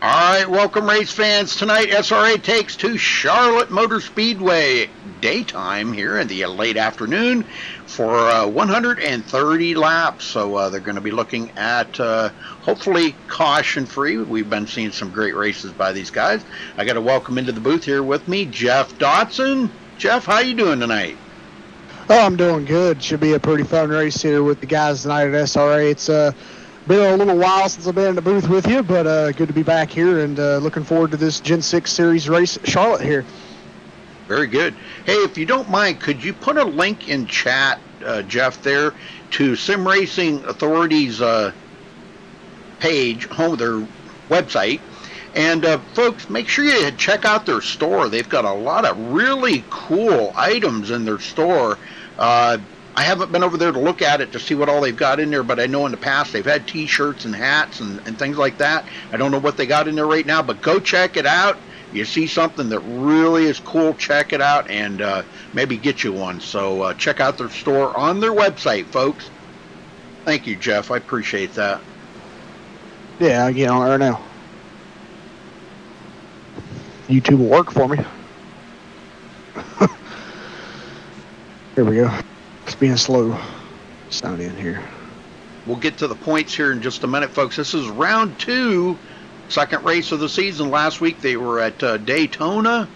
All right, welcome race fans. Tonight, SRA takes to Charlotte Motor Speedway daytime here in the late afternoon for 130 laps. So they're going to be looking at hopefully caution-free. We've been seeing some great races by these guys. I got to welcome into the booth here with me Jeff Dotson. Jeff, how you doing tonight? Oh, I'm doing good. Should be a pretty fun race here with the guys tonight at SRA. It's been a little while since I've been in the booth with you, but good to be back here and looking forward to this Gen 6 Series race at Charlotte here. Very good. Hey, if you don't mind, could you put a link in chat, Jeff, there to Sim Racing Authority's page, home of their website. And folks, make sure you check out their store. They've got a lot of really cool items in their store. I haven't been over there to look at it to see what all they've got in there, but I know in the past they've had t-shirts and hats and things like that. I don't know what they got in there right now, but go check it out. You see something that really is cool, check it out and maybe get you one. So check out their store on their website, folks. Thank you, Jeff. I appreciate that. Yeah, I'll get on it right now. YouTube will work for me. Here we go. It's being slow. Sound in here. We'll get to the points here in just a minute, folks. This is round 2, second race of the season. Last week they were at Daytona,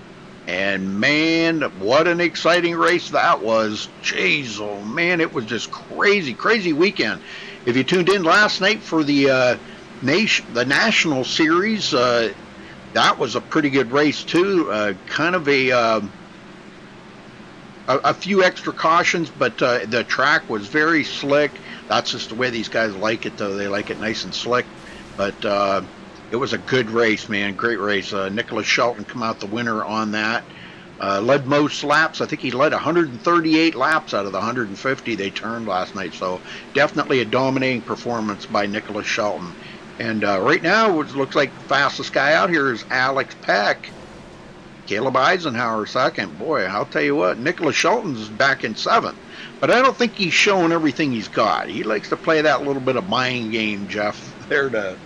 and man, what an exciting race that was. Jeez, oh man, it was just crazy weekend. If you tuned in last night for the National Series, that was a pretty good race too. Kind of a few extra cautions, but the track was very slick. That's just the way these guys like it, though. They like it nice and slick. But it was a good race, man. Great race. Nicholas Shelton come out the winner on that. Led most laps. I think he led 138 laps out of the 150 they turned last night. So definitely a dominating performance by Nicholas Shelton. And right now, it looks like the fastest guy out here is Alex Peck. Caleb Eisenhower second. Boy, I'll tell you what, Nicholas Shelton's back in 7th. But I don't think he's showing everything he's got. He likes to play that little bit of mind game, Jeff. There to...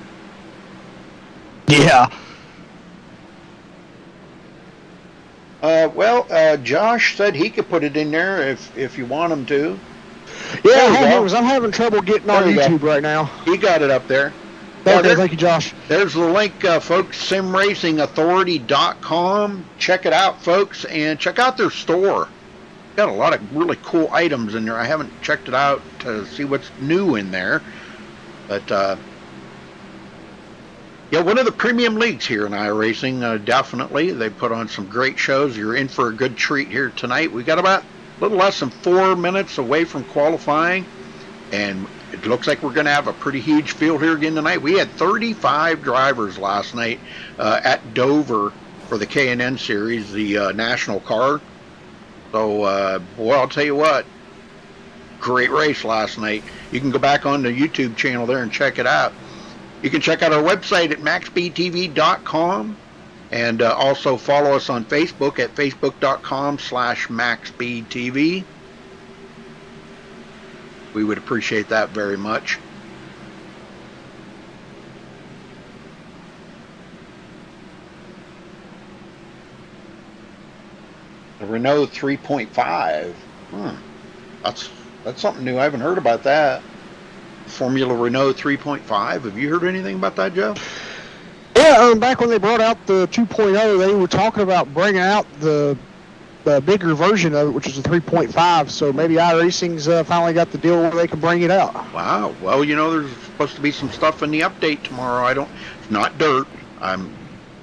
Yeah. Josh said he could put it in there if you want him to. Yeah, I'm having trouble getting on YouTube right now. He got it up there. Okay, thank you, Josh. There's the link, folks, simracingauthority.com. Check it out, folks, and check out their store. Got a lot of really cool items in there. I haven't checked it out to see what's new in there. But, yeah, one of the premium leagues here in iRacing, definitely. They put on some great shows. You're in for a good treat here tonight. We got about a little less than 4 minutes away from qualifying, and it looks like we're going to have a pretty huge field here again tonight. We had 35 drivers last night at Dover for the K&N Series, the national car. So, boy, I'll tell you what, great race last night. You can go back on the YouTube channel there and check it out. You can check out our website at MaxSpeedTV.com and also follow us on Facebook at Facebook.com/MaxSpeedTV. We would appreciate that very much. The Renault 3.5. That's something new. I haven't heard about that. Formula Renault 3.5. Have you heard anything about that, Joe? Yeah, back when they brought out the 2.0, they were talking about bringing out the bigger version of it, which is the 3.5. So maybe iRacing's finally got the deal where they can bring it out. Wow. Well, you know, there's supposed to be some stuff in the update tomorrow. It's not dirt. I'm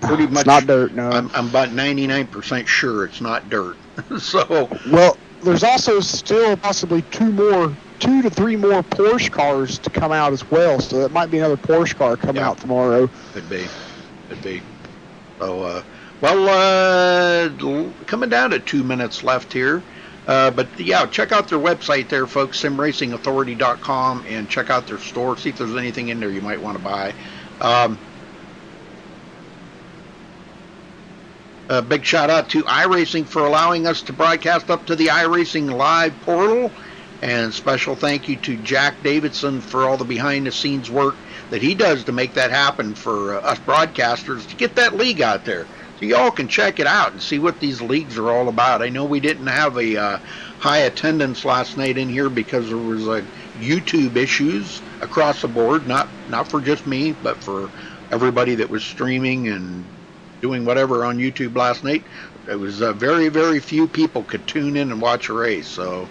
pretty much. It's not dirt. No. I'm about 99% sure it's not dirt. So. Well, there's also still possibly 2 to 3 more Porsche cars to come out as well. So that might be another Porsche car coming out tomorrow. Could be. So. Well, coming down to 2 minutes left here. But, yeah, check out their website there, folks, simracingauthority.com, and check out their store. See if there's anything in there you might want to buy. A big shout-out to iRacing for allowing us to broadcast up to the iRacing Live portal. And special thank you to Jack Davidson for all the behind-the-scenes work that he does to make that happen for us broadcasters to get that league out there. So y'all can check it out and see what these leagues are all about. I know we didn't have a high attendance last night in here because there was YouTube issues across the board, not for just me, but for everybody that was streaming and doing whatever on YouTube last night. It was very, very few people could tune in and watch a race, so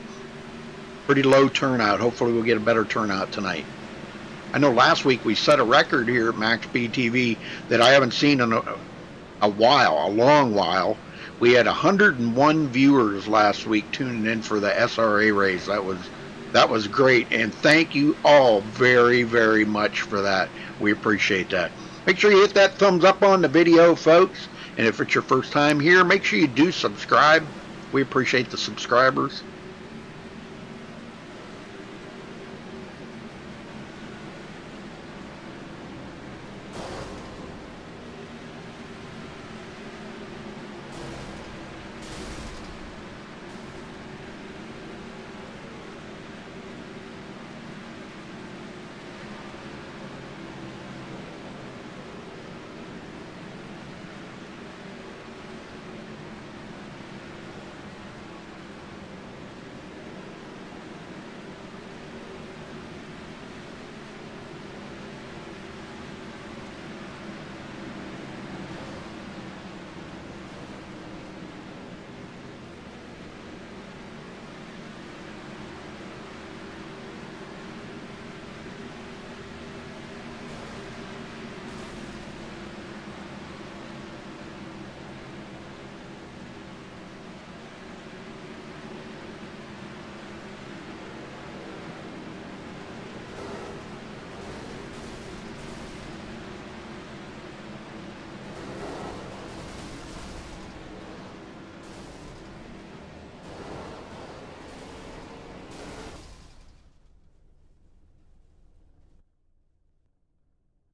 pretty low turnout. Hopefully we'll get a better turnout tonight. I know last week we set a record here at MaxSpeedTV that I haven't seen in a while, a long while. We had 101 viewers last week tuning in for the SRA race. That was great, and thank you all very, very much for that. We appreciate that. Make sure you hit that thumbs up on the video, folks. And if it's your first time here, make sure you do subscribe. We appreciate the subscribers.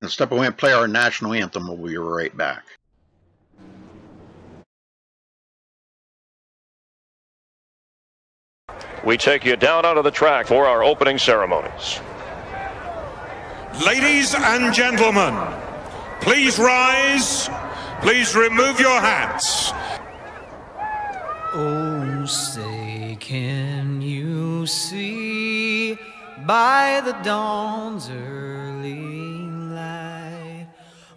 Now step away and play our national anthem. We'll be right back. We take you down onto the track for our opening ceremonies. Ladies and gentlemen, please rise. Please remove your hats. Oh, say, can you see by the dawn's early light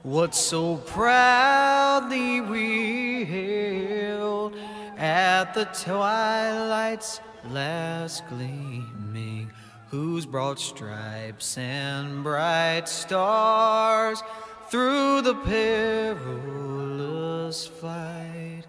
what so proudly we hailed at the twilight's last gleaming, whose broad stripes and bright stars through the perilous fight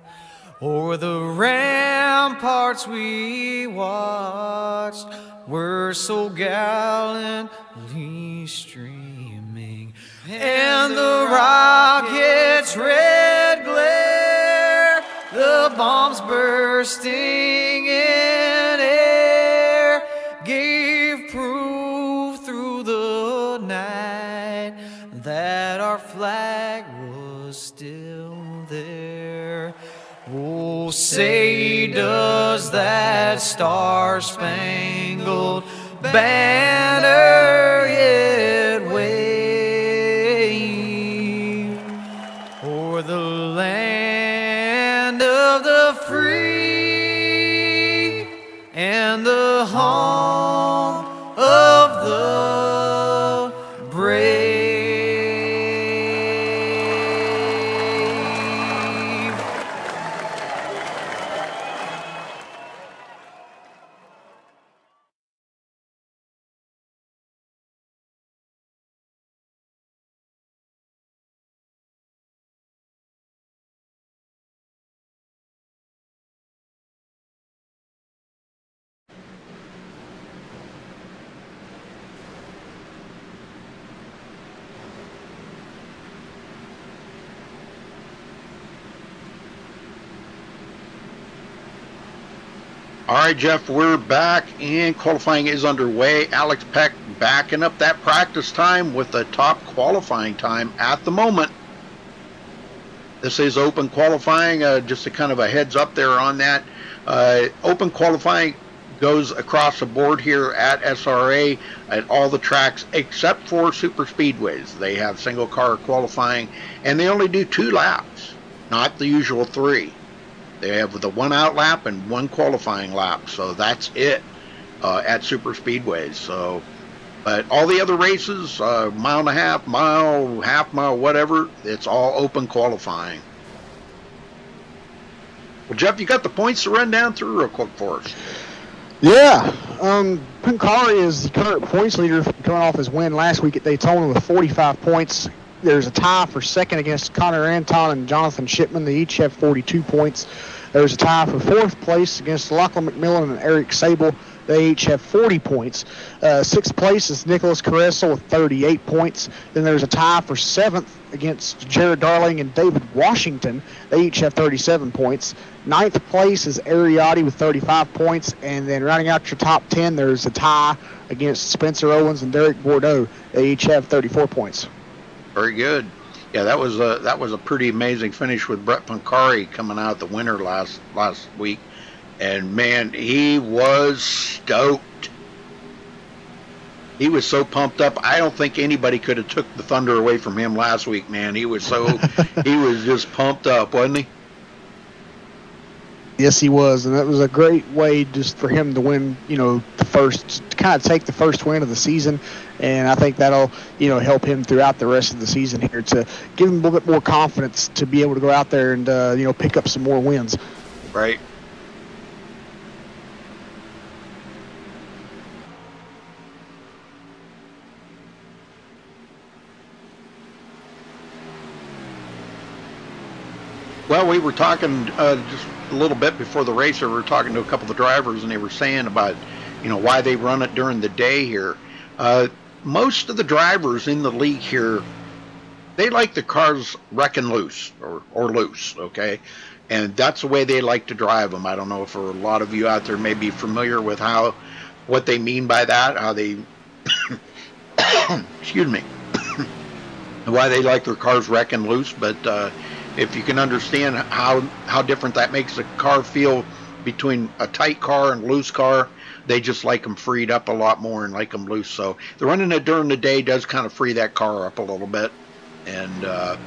o'er the ramparts we watched were so gallantly streaming, and the rocket's red glare, the bombs bursting in air, gave proof through the night that our flag was still there. Oh, say, does that star-spangled banner yet wave o'er the land of the free and the home of the brave? All right, Jeff, we're back and qualifying is underway. Alex Peck backing up that practice time with the top qualifying time at the moment. This is open qualifying, just a kind of a heads up there on that. Open qualifying goes across the board here at SRA at all the tracks except for super speedways. They have single car qualifying, and they only do 2 laps, not the usual 3. They have the 1 out lap and 1 qualifying lap, so that's it at super speedways. So, but all the other races, mile and a half mile, whatever, it's all open qualifying. Well, Jeff, you got the points to run down through real quick for us. Yeah, Pancari is the current points leader coming off his win last week at Daytona with 45 points. There's a tie for second against Connor Anton and Jonathan Shipman. They each have 42 points. There's a tie for 4th place against Lachlan McMillan and Eric Sable. They each have 40 points. 6th place is Nicholas Caressa with 38 points. Then there's a tie for 7th against Jared Darling and David Washington. They each have 37 points. 9th place is Ariotti with 35 points. And then rounding out your top 10, there's a tie against Spencer Owens and Derek Bordeaux. They each have 34 points. Very good. Yeah, that was a pretty amazing finish with Brett Pancari coming out the winner last week. And man, he was stoked. He was so pumped up. I don't think anybody could have took the thunder away from him last week, man. He was he was just pumped up, wasn't he? Yes, he was, and that was a great way just for him to win, to kind of take the first win of the season, and I think that'll, help him throughout the rest of the season here to give him a little bit more confidence to be able to go out there and, pick up some more wins. Right. Well, we were talking just a little bit before the race. We were talking to a couple of the drivers, and they were saying about, why they run it during the day here. Most of the drivers in the league here, they like the cars wrecking loose or loose, okay? And that's the way they like to drive them. I don't know if a lot of you out there may be familiar with what they mean by that, how they, excuse me, why they like their cars wrecking loose, but if you can understand how different that makes a car feel between a tight car and loose car, they just like them freed up a lot more and like them loose. So the running it during the day does kind of free that car up a little bit, and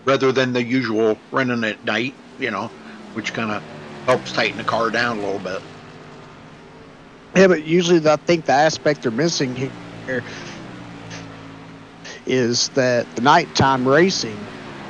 rather than the usual running at night, which kind of helps tighten the car down a little bit. Yeah, but usually I think the aspect they're missing here is that the nighttime racing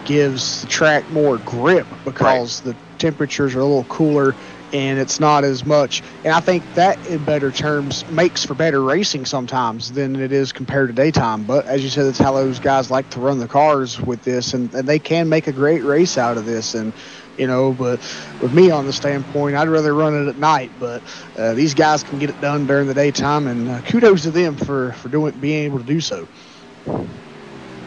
gives the track more grip because the temperatures are a little cooler and it's not as much. And I think that, in better terms, makes for better racing sometimes than it is compared to daytime. But as you said, that's how those guys like to run the cars with this, and they can make a great race out of this. And but with me on the standpoint, I'd rather run it at night. But these guys can get it done during the daytime, and kudos to them for being able to do so.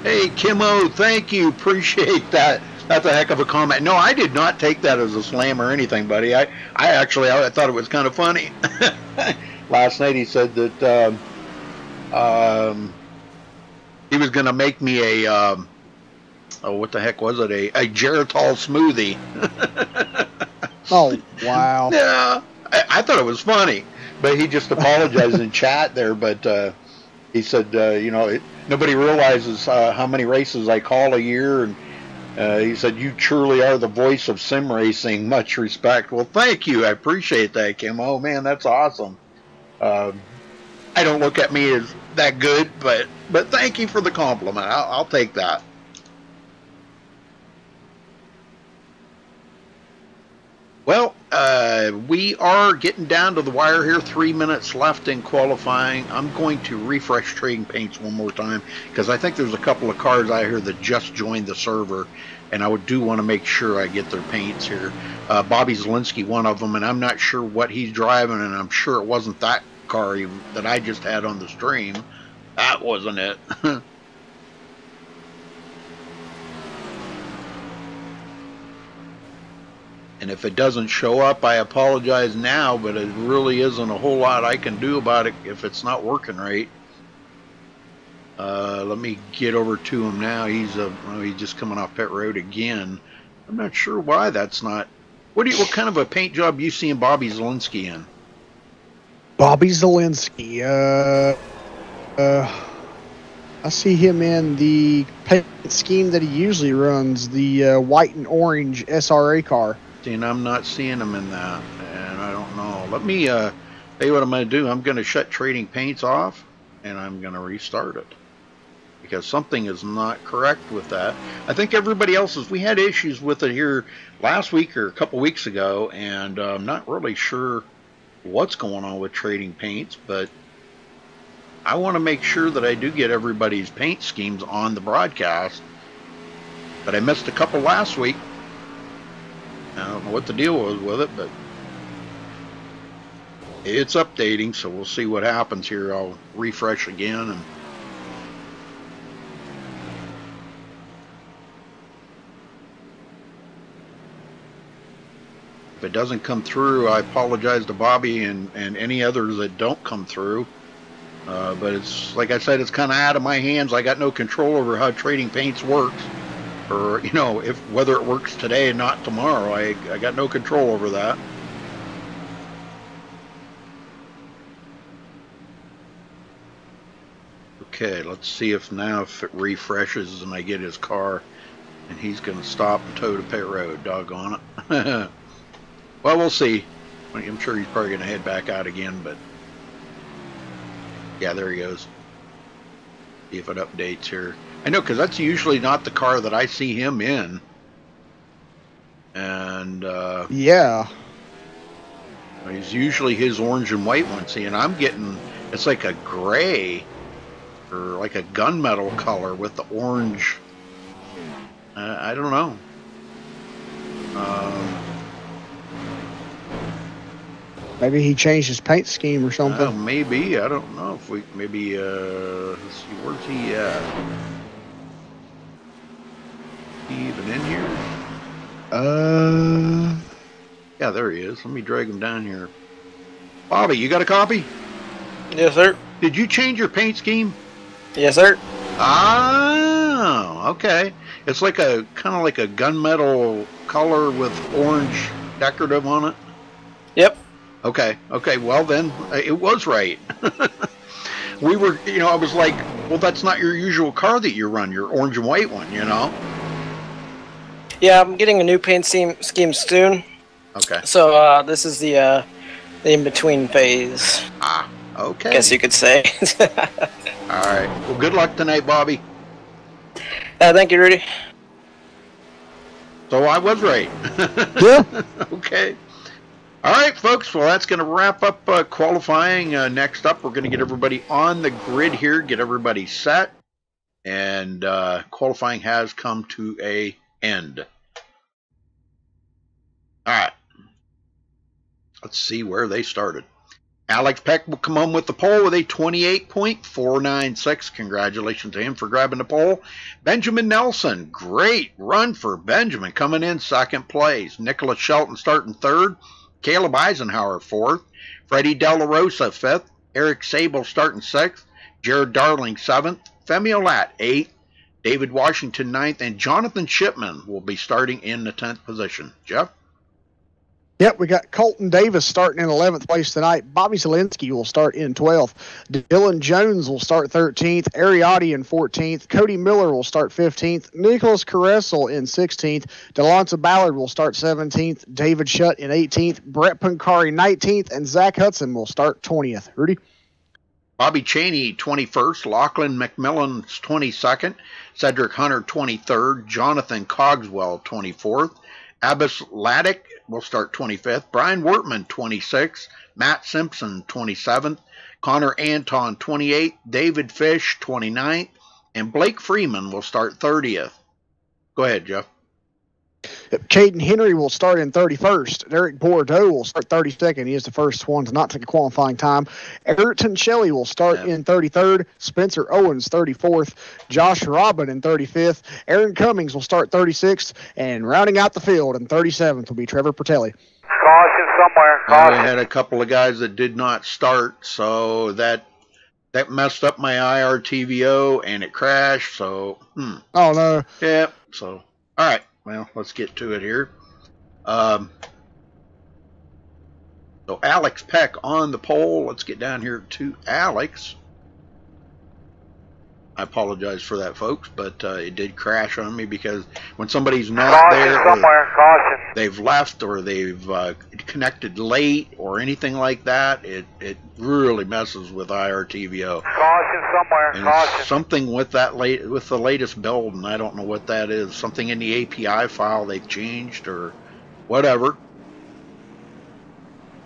Hey, Kimmo, thank you. Appreciate that. That's a heck of a comment. No, I did not take that as a slam or anything, buddy. I thought it was kind of funny. Last night he said that he was going to make me a, what the heck was it? A Geritol smoothie. Oh, wow. Yeah, I thought it was funny. But he just apologized in chat there. But he said, nobody realizes how many races I call a year, and he said, you truly are the voice of sim racing. Much respect. Well, thank you. I appreciate that, Kim. Oh, man, that's awesome. I don't look at me as that good, but thank you for the compliment. I'll take that. Well, we are getting down to the wire here. 3 minutes left in qualifying. I'm going to refresh Trading Paints one more time because I think there's a couple of cars out here that just joined the server, and I do want to make sure I get their paints here. Bobby Zielinski, one of them, and I'm not sure what he's driving, and I'm sure it wasn't that car that I just had on the stream. That wasn't it. And if it doesn't show up, I apologize now, but it really isn't a whole lot I can do about it if it's not working right. Let me get over to him now. He's just coming off pit road again. I'm not sure why that's not. What kind of a paint job you seeing Bobby Zielinski in? Bobby Zielinski. I see him in the paint scheme that he usually runs, the white and orange SRA car. See, and I'm not seeing him in that, and I don't know. Let me tell you what I'm going to do. I'm going to shut Trading Paints off, and I'm going to restart it. Because something is not correct with that. I think everybody else's, we had issues with it here last week or a couple weeks ago, and I'm not really sure what's going on with Trading Paints, but I want to make sure that I do get everybody's paint schemes on the broadcast. But I missed a couple last week. I don't know what the deal was with it, but it's updating, so we'll see what happens here. I'll refresh again, and if it doesn't come through, I apologize to Bobby and any others that don't come through. But it's, like I said, it's kind of out of my hands. I got no control over how Trading Paints works, or, you know, if whether it works today and not tomorrow. I got no control over that. Okay, let's see if now if it refreshes and I get his car, and he's going to stop and tow to pit road. Doggone it. Well, we'll see. I'm sure he's probably going to head back out again, but yeah, there he goes. See if it updates here. I know, because that's usually not the car that I see him in. And yeah, he's usually his orange and white one. See, and I'm getting, it's like a gray or like a gunmetal color with the orange. I don't know. Maybe he changed his paint scheme or something. Maybe. I don't know if we, maybe, let's see, where's he at? He even in here? Yeah, there he is. Let me drag him down here. Bobby, you got a copy? Yes, sir. Did you change your paint scheme? Yes, sir. Oh, okay. It's like a, kind of like a gunmetal color with orange decorative on it? Yep. Okay, well then, it was right. We were, you know, I was like, well, that's not your usual car that you run, your orange and white one, you know? Yeah, I'm getting a new paint scheme soon. Okay. So, this is the in-between phase. Ah, okay. Guess you could say. Alright, well, good luck tonight, Bobby. Thank you, Rudy. So I was right. Yeah. Okay. All right, folks. Well, that's going to wrap up qualifying. Next up, we're going to get everybody on the grid here, get everybody set, and qualifying has come to an end. All right. Let's see where they started. Alex Peck will come home with the pole with a 28.496. Congratulations to him for grabbing the pole. Benjamin Nelson, great run for Benjamin, coming in second place. Nicholas Shelton starting third. Caleb Eisenhower fourth. Freddie De La Rosa fifth. Eric Sable starting sixth. Jared Darling seventh. Femi Olat eighth. David Washington ninth. And Jonathan Shipman will be starting in the 10th position. Jeff? Yep, we got Colton Davis starting in 11th place tonight. Bobby Zielinski will start in 12th. Dylan Jones will start 13th. Ariati in 14th. Cody Miller will start 15th. Nicholas Caressel in 16th. Delonta Ballard will start 17th. David Shutt in 18th. Brett Pancari 19th. And Zach Hudson will start 20th. Rudy? Bobby Cheney 21st. Lachlan McMillan 22nd. Cedric Hunter 23rd. Jonathan Cogswell 24th. Abbas Laddick will start 25th. Brian Wortman, 26th. Matt Simpson, 27th. Connor Anton, 28th. David Fish, 29th. And Blake Freeman will start 30th. Go ahead, Jeff. Caden Henry will start in 31st. Derek Bordeaux will start 32nd. He is the first one to not take a qualifying time. Ayrton Shelley will start in 33rd. Spencer Owens, 34th. Josh Robin in 35th. Aaron Cummings will start 36th. And rounding out the field in 37th will be Trevor Pertelli. Caution somewhere. Caution. I had a couple of guys that did not start, so that messed up my IRTVO, and it crashed, so, Oh, no. Yeah, so, all right. Well, let's get to it here. So Alex Peck on the pole. Let's get down here to Alex. I apologize for that, folks, but it did crash on me because when somebody's not there, somewhere. Caution. They've left or they've connected late or anything like that, it really messes with IRTVO. Caution somewhere. And Caution. it's something with with the latest build, and I don't know what that is. Something in the API file they've changed or whatever.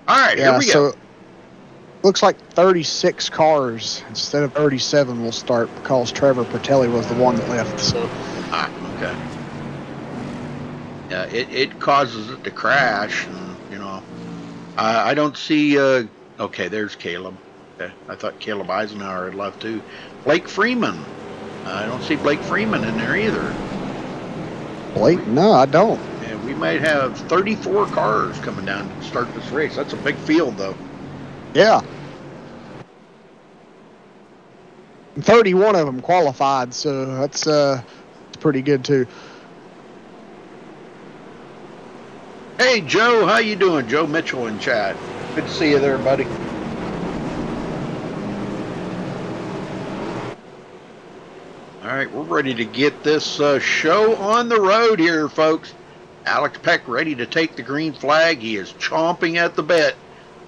All right, here we go. Looks like 36 cars instead of 37 will start because Trevor Pertelli was the one that left. So, okay. Yeah, it causes it to crash, and you know, I don't see. Okay, there's Caleb. Okay, I thought Caleb Eisenhower had left too. Blake Freeman. I don't see Blake Freeman in there either. Blake? No, I don't. Yeah, we might have 34 cars coming down to start this race. That's a big field, though. Yeah. 31 of them qualified, so that's pretty good too. Hey Joe, how you doing? Joe Mitchell in chat. Good to see you there, buddy. All right, we're ready to get this show on the road here, folks. Alex Peck ready to take the green flag. He is chomping at the bit,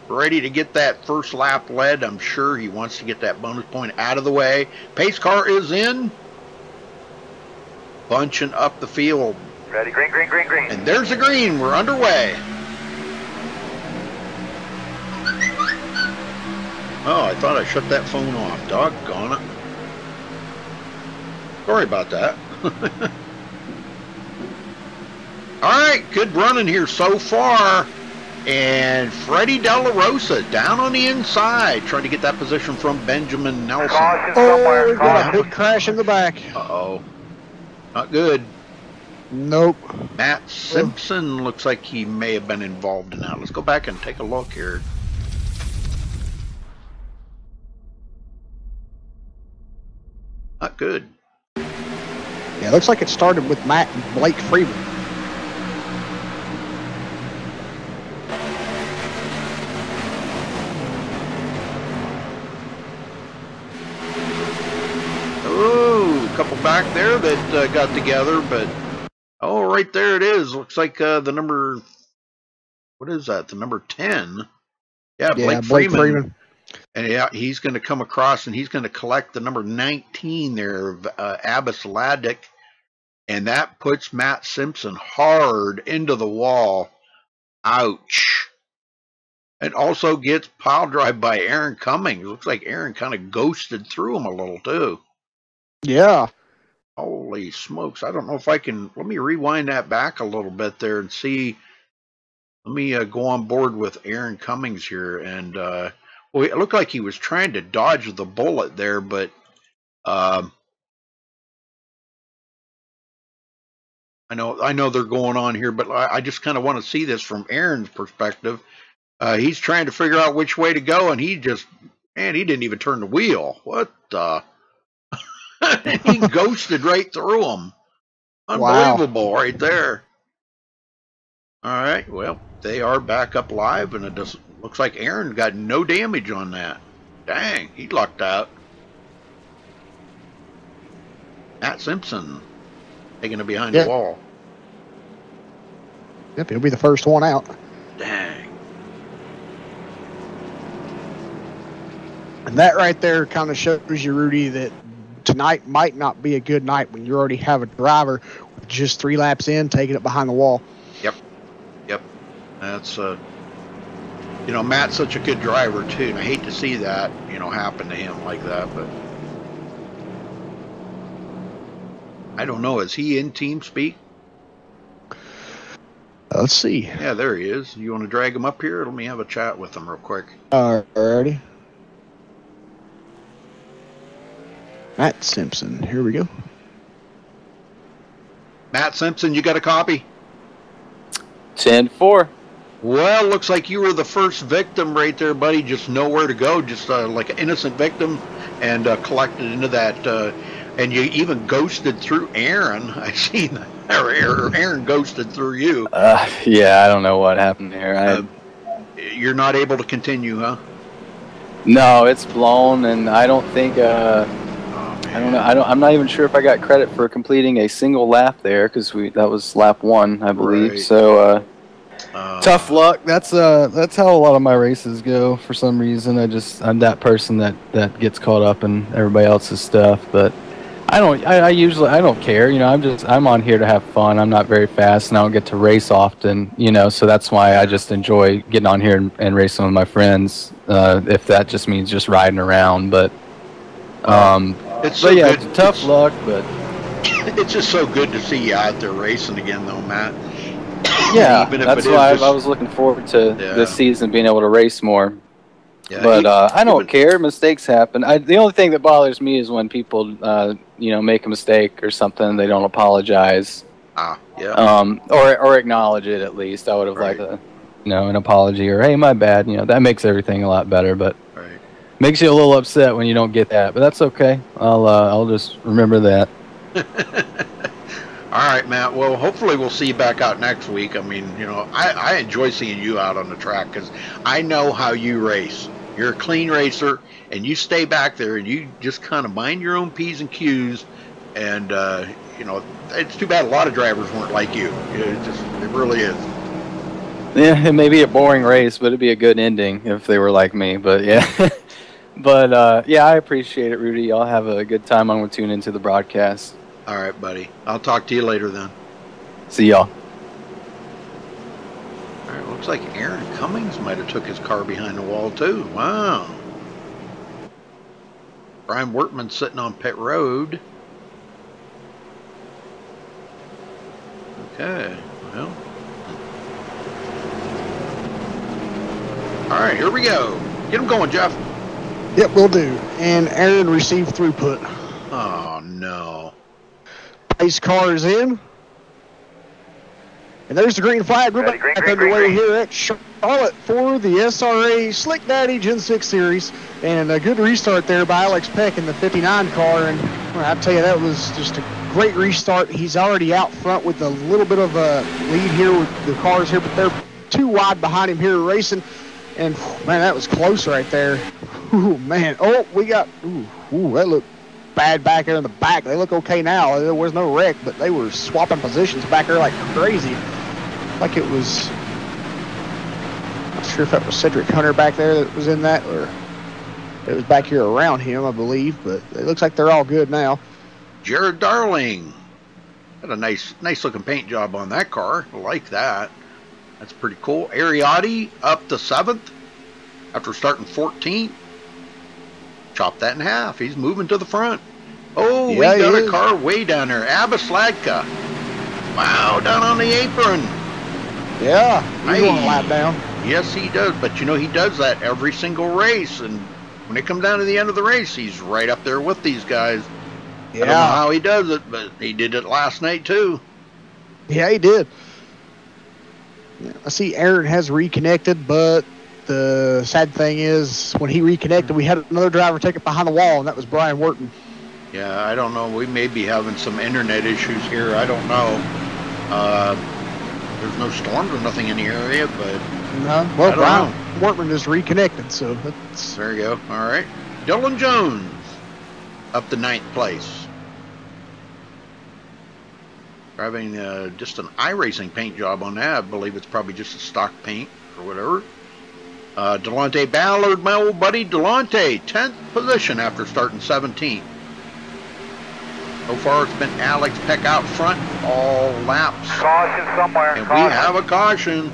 ready to get that first lap led. I'm sure he wants to get that bonus point out of the way. Pace car is in. Bunching up the field. Ready, green, green, green, green. And there's the green. We're underway. Oh, I thought I shut that phone off. Doggone it. Sorry about that. All right, good running here so far. And Freddie Della Rosa down on the inside, trying to get that position from Benjamin Nelson. Caution somewhere. We've got a big crash in the back. Uh-oh. Not good. Nope. Matt Simpson looks like he may have been involved in that. Let's go back and take a look here. Not good. Yeah, it looks like it started with Matt and Blake Freeman. Couple back there that got together, but oh, right there it is. Looks like the number, what is that? The number 10. Yeah, Blake Freeman. And yeah, he's going to come across and he's going to collect the number 19 there of Abbas Laddick, and that puts Matt Simpson hard into the wall. Ouch. It also gets pile drive by Aaron Cummings. Looks like Aaron kind of ghosted through him a little too. Yeah. Holy smokes. I don't know if I can. Let me rewind that back a little bit there and see. Let me go on board with Aaron Cummings here. And, well, it looked like he was trying to dodge the bullet there, but I know they're going on here, but I just kind of want to see this from Aaron's perspective. He's trying to figure out which way to go, and he just, man, he didn't even turn the wheel. What the? He ghosted right through him. Unbelievable. Wow. Right there. All right, well, they are back up live, and it just looks like Aaron got no damage on that. Dang, he lucked out. Matt Simpson taking it behind the wall. Yep, he'll be the first one out. Dang. And that right there kind of shows you, Rudy, that tonight might not be a good night when you already have a driver with just 3 laps in taking it behind the wall. Yep. That's you know, Matt's such a good driver too, and I hate to see that, you know, happen to him like that, but I don't know. Is he in TeamSpeak? Let's see. Yeah, there he is. You want to drag him up here? Let me have a chat with him real quick. Alrighty. Matt Simpson. Here we go. Matt Simpson, you got a copy? 10-4. Well, looks like you were the first victim right there, buddy. Just nowhere to go. Just like an innocent victim, and collected into that. And you even ghosted through Aaron. I seen that. Aaron ghosted through you. Yeah, I don't know what happened here. you're not able to continue, huh? No, it's blown, and I don't think. I don't know. I'm not even sure if I got credit for completing a single lap there because that was lap 1, I believe. Right. So tough luck. That's how a lot of my races go. For some reason, I'm that person that gets caught up in everybody else's stuff. But I usually don't care. I'm on here to have fun. I'm not very fast, and I don't get to race often. So that's why I just enjoy getting on here and racing with my friends. If that just means just riding around, but. It's so good. It's tough luck, but it's just so good to see you out there racing again, though, Matt. Yeah, that's why I was looking forward to this season being able to race more. Yeah, but I don't care. Mistakes happen. The only thing that bothers me is when people, make a mistake or something, they don't apologize. Yeah. Or acknowledge it at least. I would have liked an apology or hey, my bad. That makes everything a lot better. But. Makes you a little upset when you don't get that, but that's okay. I'll just remember that. All right, Matt. Well, hopefully we'll see you back out next week. I mean, I enjoy seeing you out on the track because I know how you race. You're a clean racer, and you stay back there, and you just kind of mind your own P's and Q's. And it's too bad a lot of drivers weren't like you. It really is. Yeah, it may be a boring race, but it'd be a good ending if they were like me. But yeah. But, I appreciate it, Rudy. Y'all have a good time. I'm going to tune into the broadcast. All right, buddy. I'll talk to you later then. See y'all. All right, looks like Aaron Cummings might have took his car behind the wall, too. Wow. Brian Wortman sitting on pit road. Okay, well. All right, here we go. Get him going, Jeff. Yep, will do. And Aaron received throughput. Oh, no. Pace car is in. And there's the green flag. We're back underway here at Charlotte for the SRA Slick Daddy Gen 6 Series. And a good restart there by Alex Peck in the 59 car. And I'll tell you, that was just a great restart. He's already out front with a little bit of a lead here with the cars here, but they're too wide behind him here racing. And, man, that was close right there. Ooh, man. Oh, we got, that looked bad back there in the back. They look okay now. There was no wreck, but they were swapping positions back there like crazy. Like it was, not sure if that was Cedric Hunter back there that was in that, or it was back here around him, I believe, but it looks like they're all good now. Jared Darling. Had a nice looking paint job on that car. I like that. That's pretty cool. Ariotti up to 7th after starting 14th. Chop that in half. He's moving to the front. Oh, we got a car way down there. Abba Sladka. Wow, down on the apron. Yeah, he's going a lap down. Yes, he does. But, he does that every single race. And when it comes down to the end of the race, he's right up there with these guys. Yeah. I don't know how he does it, but he did it last night, too. Yeah, he did. I see Aaron has reconnected, but the sad thing is when he reconnected, we had another driver take it behind the wall, and that was Brian Worton. Yeah, I don't know. We may be having some internet issues here. I don't know. There's no storms or nothing in the area, but no. Well, Brian Wortman is reconnected, so that's... There you go. All right. Dylan Jones up to 9th place. Driving just an iRacing paint job on that. I believe it's probably just a stock paint or whatever. Delonte Ballard, my old buddy Delonte, 10th position after starting 17th. So far it's been Alex Peck out front all laps. Caution somewhere. And we have a caution.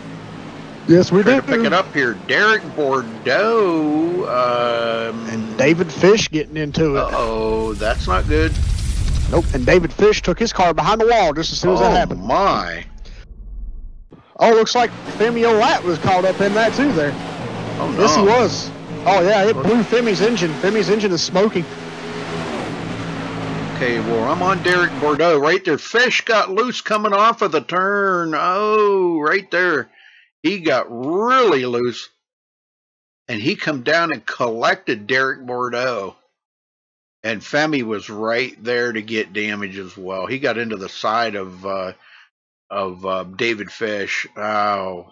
Yes, we do. To pick it up here. Derek Bordeaux. And David Fish getting into it. Uh-oh, that's not good. Nope, and David Fish took his car behind the wall just as soon as that happened. Oh, my. Oh, looks like Femi Olat was caught up in that, too, there. Oh, no. Yes, he was. Oh, yeah, it blew Femi's engine. Femi's engine is smoking. Okay, well, I'm on Derek Bordeaux right there. Fish got loose coming off of the turn. Oh, right there. He got really loose. And he come down and collected Derek Bordeaux. And Femi was right there to get damage as well. He got into the side of David Fish. Oh.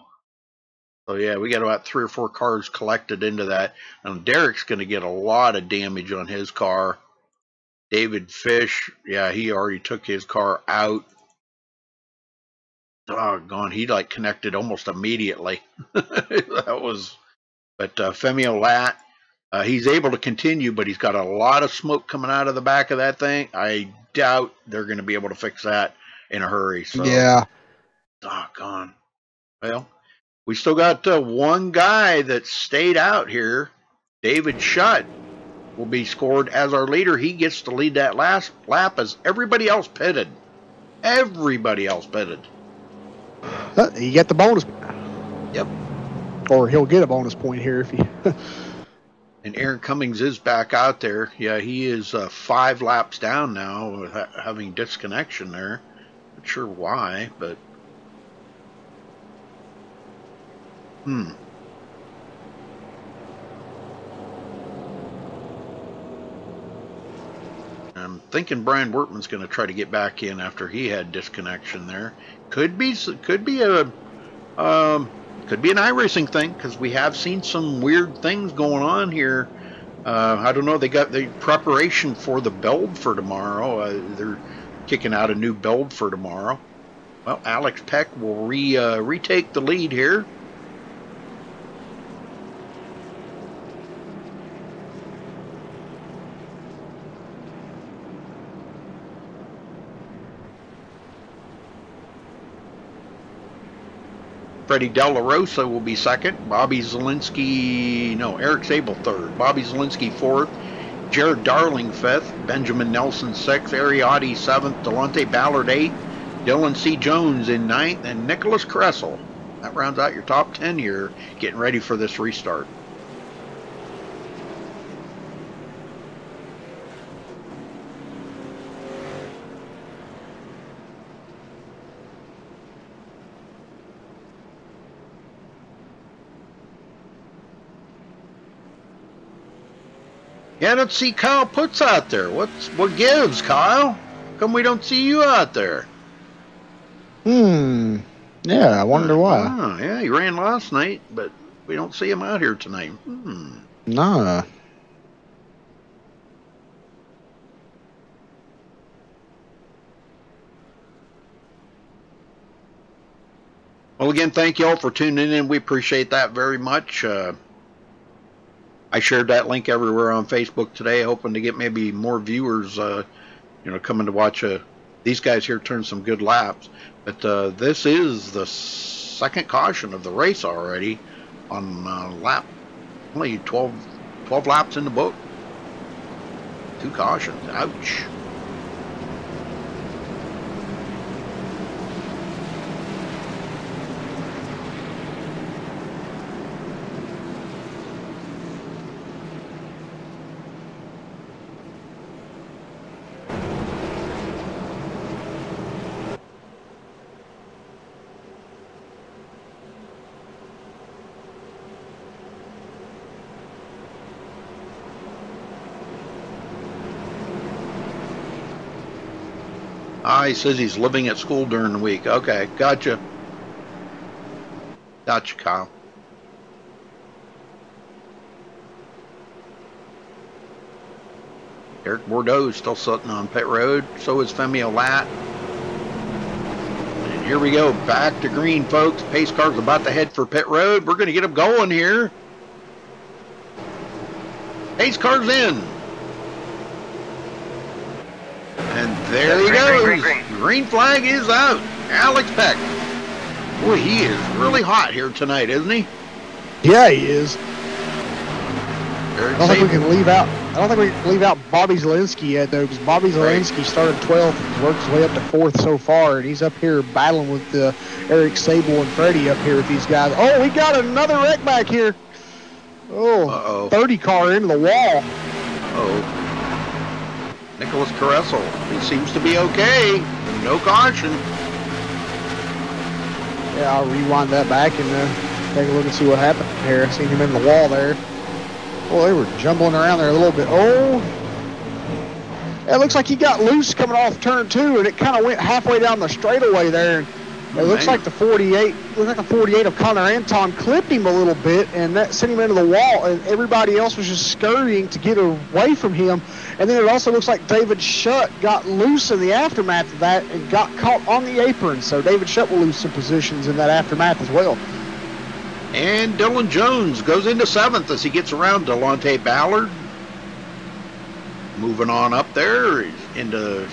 So yeah, we got about 3 or 4 cars collected into that. And Derek's going to get a lot of damage on his car. David Fish, yeah, he already took his car out. Doggone, he like connected almost immediately. That was, but Femio Lat, he's able to continue, but he's got a lot of smoke coming out of the back of that thing. I doubt they're going to be able to fix that in a hurry. So Yeah. Doggone. Well, we still got one guy that stayed out here. David Shutt will be scored as our leader. He gets to lead that last lap as everybody else pitted. Everybody else pitted. You get the bonus. Yep. Or he'll get a bonus point here if he. And Aaron Cummings is back out there. Yeah, he is 5 laps down now, with having disconnection there. Not sure why, but I'm thinking Brian Wortman's going to try to get back in after he had disconnection there. Could be an iRacing thing, because we have seen some weird things going on here. I don't know. They got the preparation for the build for tomorrow. They're kicking out a new build for tomorrow. Well, Alex Peck will retake the lead here. Freddie Della Rosa will be second. Eric Zabel third. Bobby Zielinski fourth. Jared Darling fifth. Benjamin Nelson sixth. Ariotti seventh. Delonte Ballard eighth. Dylan C. Jones in ninth. And Nicholas Kressel. That rounds out your top 10 here, getting ready for this restart. Yeah, I don't see Kyle Putz out there. What gives, Kyle? How come we don't see you out there? Yeah, I wonder why. Yeah, he ran last night, but we don't see him out here tonight. Nah. Well, again, thank you all for tuning in. We appreciate that very much. I shared that link everywhere on Facebook today, hoping to get maybe more viewers, coming to watch these guys here turn some good laps. But this is the second caution of the race already on lap, only 12 laps in the book. 2 cautions. Ouch. He says he's living at school during the week. Okay, gotcha. Gotcha, Kyle. Eric Bordeaux is still sitting on pit road. So is Femio Lat. And here we go, back to green, folks. Pace car's about to head for pit road. We're going to get them going here. Pace car's in. And there he goes. Green flag is out. Alex Peck. Boy, he is really hot here tonight, isn't he? Yeah, he is. I don't think we can leave out Bobby Zielinski yet, though, because Bobby Zielinski started 12th and worked his way up to 4th so far, and he's up here battling with Eric Sable and Freddie up here with these guys. Oh, we got another wreck back here. Oh, 30 car into the wall. Uh-oh. Nicholas Caressel. He seems to be okay. No caution. Yeah, I'll rewind that back and take a look and see what happened here. I seen him in the wall there. Oh, they were jumbling around there a little bit. Oh, it looks like he got loose coming off turn 2, and it kind of went halfway down the straightaway there. And It looks like the 48 of Connor Anton clipped him a little bit, and that sent him into the wall, and everybody else was just scurrying to get away from him. And then it also looks like David Shutt got loose in the aftermath of that and got caught on the apron. So David Shutt will lose some positions in that aftermath as well. And Dylan Jones goes into 7th as he gets around Delonte Ballard. Moving on up there, he's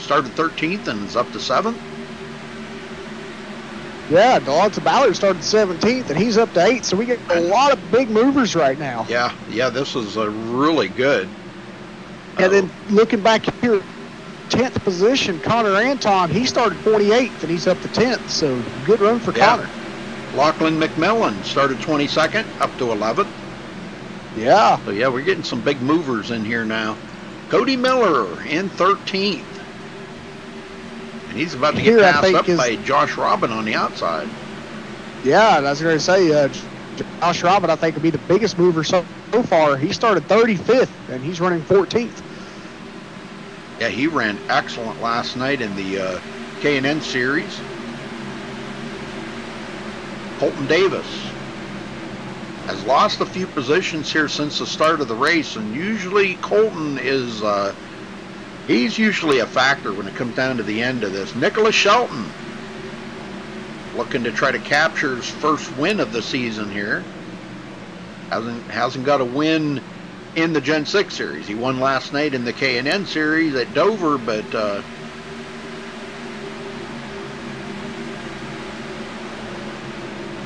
started 13th and is up to 7th. Yeah, Delonte Ballard started 17th, and he's up to 8th, so we get a lot of big movers right now. Yeah, this is really good. And then looking back here, 10th position, Connor Anton, he started 28th, and he's up to 10th, so good run for Connor. Lachlan McMillan started 22nd, up to 11th. Yeah. So, yeah, we're getting some big movers in here now. Cody Miller in 13th. And he's about to get passed up by Josh Robin on the outside. Yeah, and I was going to say, Josh Robin, I think, would be the biggest mover so far. He started 35th, and he's running 14th. Yeah, he ran excellent last night in the K&N Series. Colton Davis has lost a few positions here since the start of the race, and usually Colton is he's usually a factor when it comes down to the end of this. Nicholas Shelton looking to try to capture his first win of the season here. Hasn't got a win in the Gen 6 series. He won last night in the K&N series at Dover, but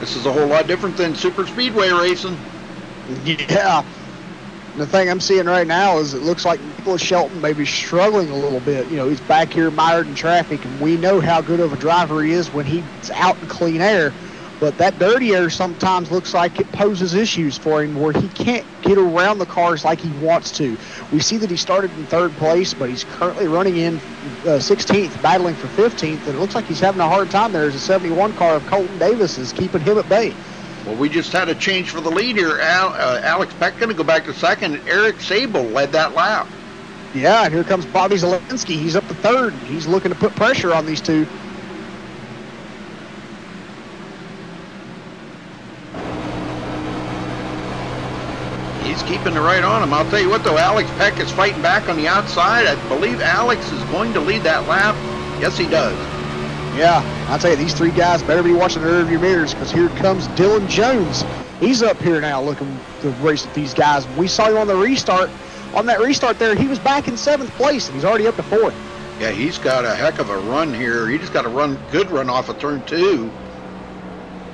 this is a whole lot different than super speedway racing. Yeah. The thing I'm seeing right now is it looks like Nicholas Shelton may be struggling a little bit. You know, he's back here mired in traffic, and we know how good of a driver he is when he's out in clean air. But that dirty air sometimes looks like it poses issues for him where he can't get around the cars like he wants to. We see that he started in 3rd place, but he's currently running in 16th, battling for 15th, and it looks like he's having a hard time there as a 71 car of Colton Davis is keeping him at bay. Well, we just had a change for the lead here. Alex Peck going to go back to 2nd, and Eric Sable led that lap. Yeah, and here comes Bobby Zielinski. He's up to 3rd. He's looking to put pressure on these two. He's keeping it right on him. I'll tell you what, though, Alex Peck is fighting back on the outside. I believe Alex is going to lead that lap. Yes, he does. Yeah, I'll tell you, these 3 guys better be watching their rearview mirrors because here comes Dylan Jones. He's up here now looking to race with these guys. We saw him on the restart. On that restart there, he was back in 7th place, and he's already up to 4th. Yeah, he's got a heck of a run here. He just got a good run off of turn 2.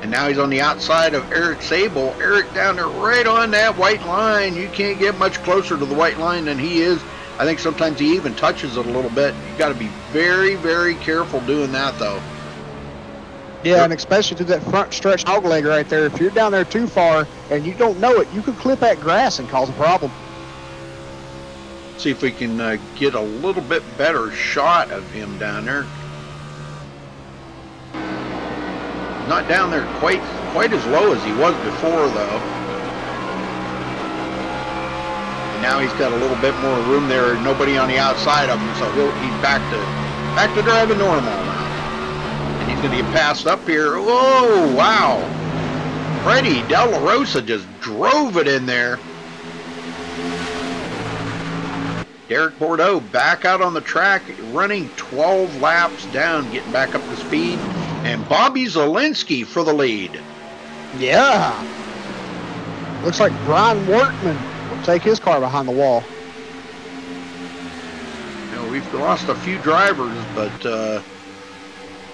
And now he's on the outside of Eric Sable. Eric down there right on that white line. You can't get much closer to the white line than he is. I think sometimes he even touches it a little bit. You got to be very, very careful doing that, though. Yeah, and especially through that front stretch dog leg right there. If you're down there too far and you don't know it, you could clip that grass and cause a problem. See if we can get a little bit better shot of him down there. Not down there quite as low as he was before, though. And now he's got a little bit more room there. Nobody on the outside of him, so he's back to driving normal now. And he's going to get passed up here. Whoa! Wow! Freddie De La Rosa just drove it in there. Derek Bordeaux back out on the track, running 12 laps down, getting back up to speed. And Bobby Zielinski for the lead. Yeah. Looks like Brian Workman will take his car behind the wall. You know, we've lost a few drivers, but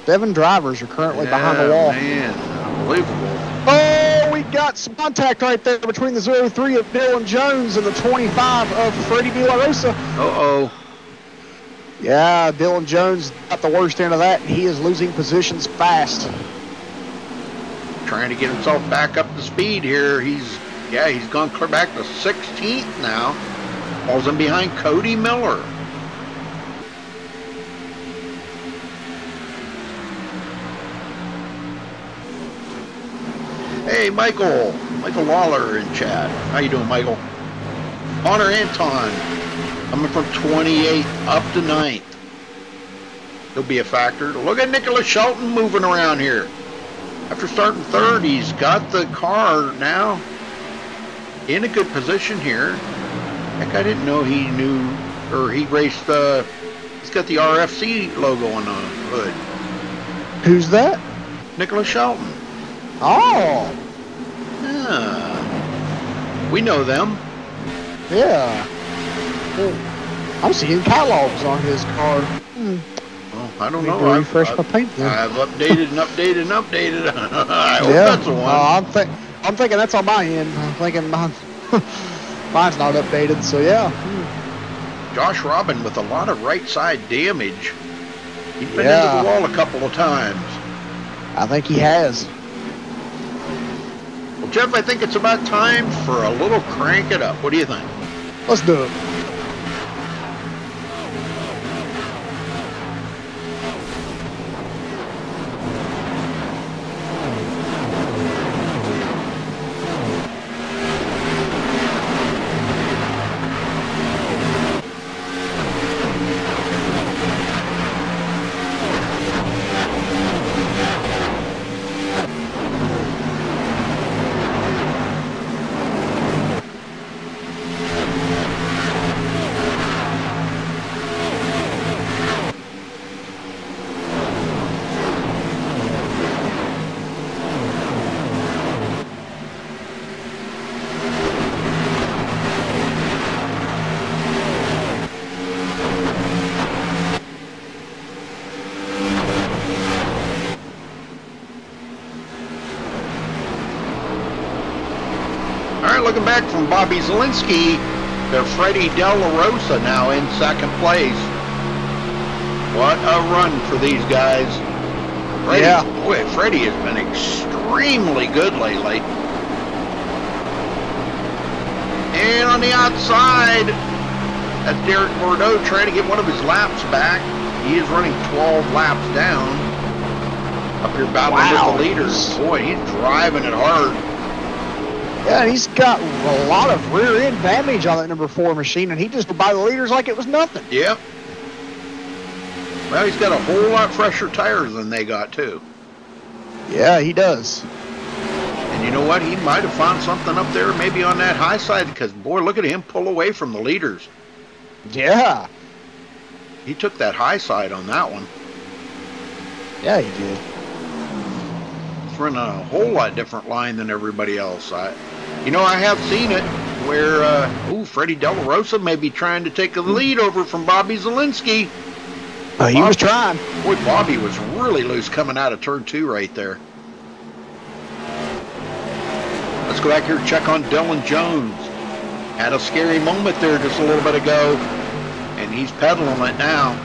7 drivers are currently behind the wall. Man, unbelievable. Oh, we got some contact right there between the 03 of Dylan Jones and the 25 of Freddie De La Rosa. Uh-oh. Yeah, Dylan Jones got the worst end of that, and he is losing positions fast. Trying to get himself back up to speed here. He's gone clear back to 16th now. Falls in behind Cody Miller. Hey, Michael Lawler in chat. How you doing, Michael? Connor Anton coming from 28th up to 9th. He'll be a factor. Look at Nicholas Shelton moving around here. After starting third, he's got the car now in a good position here. Heck, I didn't know he raced, he's got the RFC logo on the hood. Who's that? Nicholas Shelton. Oh. Yeah. We know them. Yeah. Well, I'm seeing catalogs on his car. Well, I don't Need know. to refresh my paint then. I've updated and updated and updated. I hope that's the one. I'm thinking that's on my end. I'm thinking mine's not updated, so yeah. Josh Robin with a lot of right side damage. He's been into the wall a couple of times. I think he has. Well, Jeff, I think it's about time for a little crank it up. What do you think? Let's do it. Looking back from Bobby Zielinski to Freddie De La Rosa now in second place. What a run for these guys. Boy, Freddie has been extremely good lately. And on the outside, that's Derek Bordeaux trying to get one of his laps back. He is running 12 laps down. Up here battling with the leaders. Boy, he's driving it hard. Yeah, he's got a lot of rear end damage on that number 4 machine, and he just by the leaders like it was nothing. Yep. Well, he's got a whole lot fresher tires than they got, too. Yeah, he does. And you know what? He might have found something up there maybe on that high side because, boy, look at him pull away from the leaders. Yeah. He took that high side on that one. Yeah, he did. He's running a whole lot different line than everybody else. I have seen it where, Freddie De La Rosa may be trying to take the lead over from Bobby Zielinski. He was trying. Boy, Bobby was really loose coming out of turn 2 right there. Let's go back here and check on Dylan Jones. Had a scary moment there just a little bit ago, and he's pedaling it now.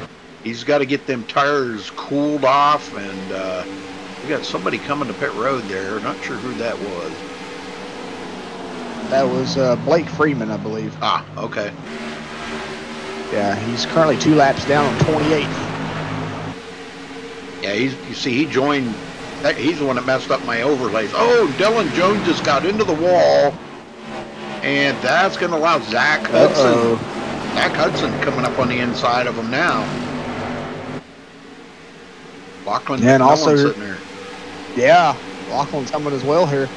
He's got to get them tires cooled off, and we got somebody coming to pit road there. Not sure who that was. That was Blake Freeman, I believe. Ah, okay. Yeah, he's currently 2 laps down on 28th. Yeah, you see, he joined. He's the one that messed up my overlays. Oh, Dylan Jones just got into the wall, and that's going to allow Zach Hudson. Zach Hudson coming up on the inside of him now. Lachlan and also sitting there. Yeah, Lachlan's coming as well here.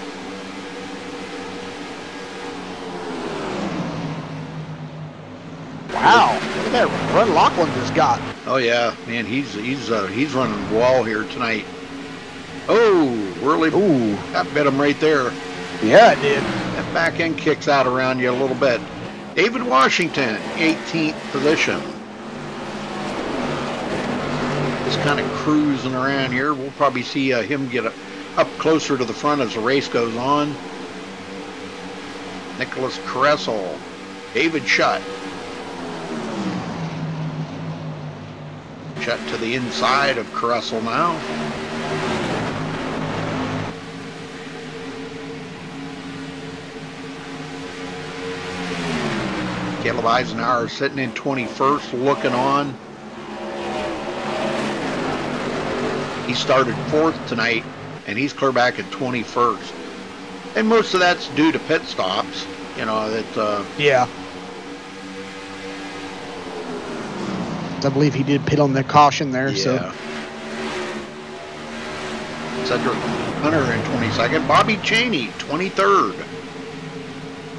Wow, look at that run Lachlan just got. Oh yeah, man, he's running the wall here tonight. Oh, really? Ooh, that bit him right there. Yeah, it did. That back end kicks out around you a little bit. David Washington, 18th position. Just kind of cruising around here. We'll probably see him get up closer to the front as the race goes on. Nicholas Cressel, David Shutt. Shutt to the inside of Cressel now. Caleb Eisenhower sitting in 21st, looking on. He started 4th tonight, and he's clear back at 21st. And most of that's due to pit stops. You know, that... yeah. I believe he did pit on the caution there. Yeah. So Cedric Hunter in 22nd. Bobby Cheney, 23rd.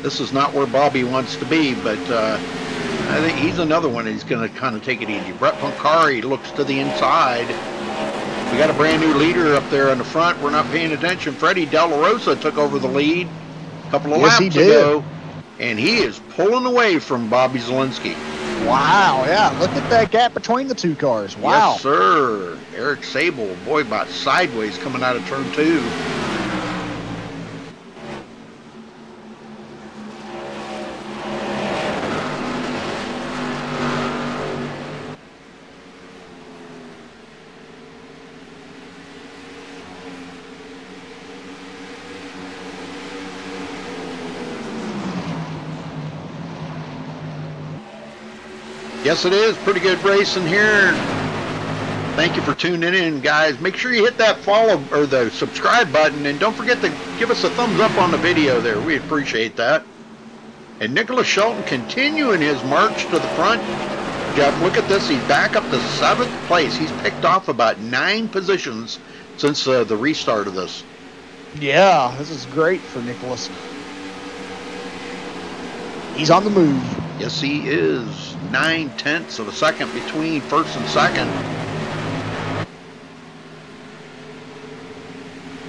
This is not where Bobby wants to be, but I think he's another one he's going to kind of take it easy. Brett Pancari looks to the inside. We got a brand new leader up there on the front. We're not paying attention. Freddie De La Rosa took over the lead a couple of laps ago, and he is pulling away from Bobby Zielinski. wow, yeah, look at that gap between the two cars. Wow. Yes, sir. Eric Sable, boy, about sideways coming out of turn 2. Yes, it is. Pretty good racing here. Thank you for tuning in, guys. Make sure you hit that follow or the subscribe button, and don't forget to give us a thumbs up on the video there. We appreciate that. And Nicholas Shelton continuing his march to the front. Jeff, look at this. He's back up to 7th place. He's picked off about 9 positions since the restart of this. Yeah, this is great for Nicholas. He's on the move. Yes, he is. 9/10 of a second between first and second.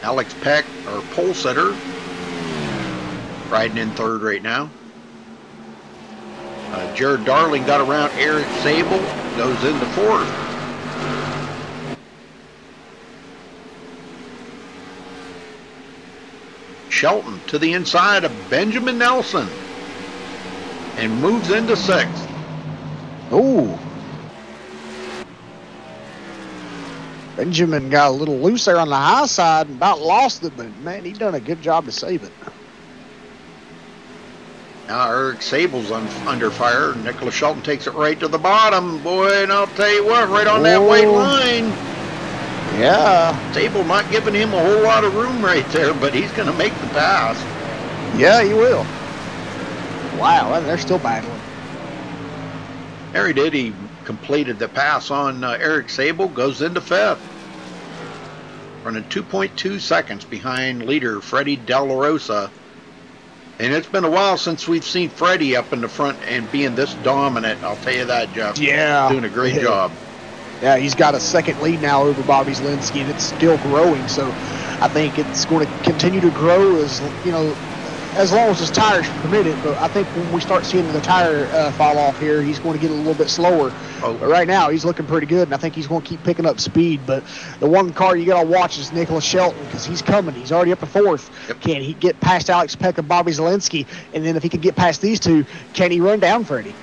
Alex Peck, our pole sitter, riding in 3rd right now. Jared Darling got around Eric Sable, goes into 4th. Shelton to the inside of Benjamin Nelson and moves into 6th. Oh. Benjamin got a little loose there on the high side and about lost it, but man, he done a good job to save it. Now Eric Sable's under fire. Nicholas Shelton takes it right to the bottom. Boy, and I'll tell you what, right on that white line. Yeah. Sable not giving him a whole lot of room right there, but he's going to make the pass. Yeah, he will. Wow, they're still battling. There he did. He completed the pass on Eric Sable, goes into 5th. Running 2.2 seconds behind leader Freddie De La Rosa. And it's been a while since we've seen Freddie up in the front and being this dominant. I'll tell you that, Jeff. Yeah. Doing a great job. Yeah, he's got a 2nd lead now over Bobby Zielinski, and it's still growing. So I think it's going to continue to grow as, you know, as long as his tires permit it. But I think when we start seeing the tire fall off here, he's going to get a little bit slower. Oh. But right now, he's looking pretty good, and I think he's going to keep picking up speed. But the one car you got to watch is Nicholas Shelton, because he's coming. He's already up to 4th. Yep. Can he get past Alex Peck and Bobby Zielinski? And then if he can get past these two, can he run down Freddie?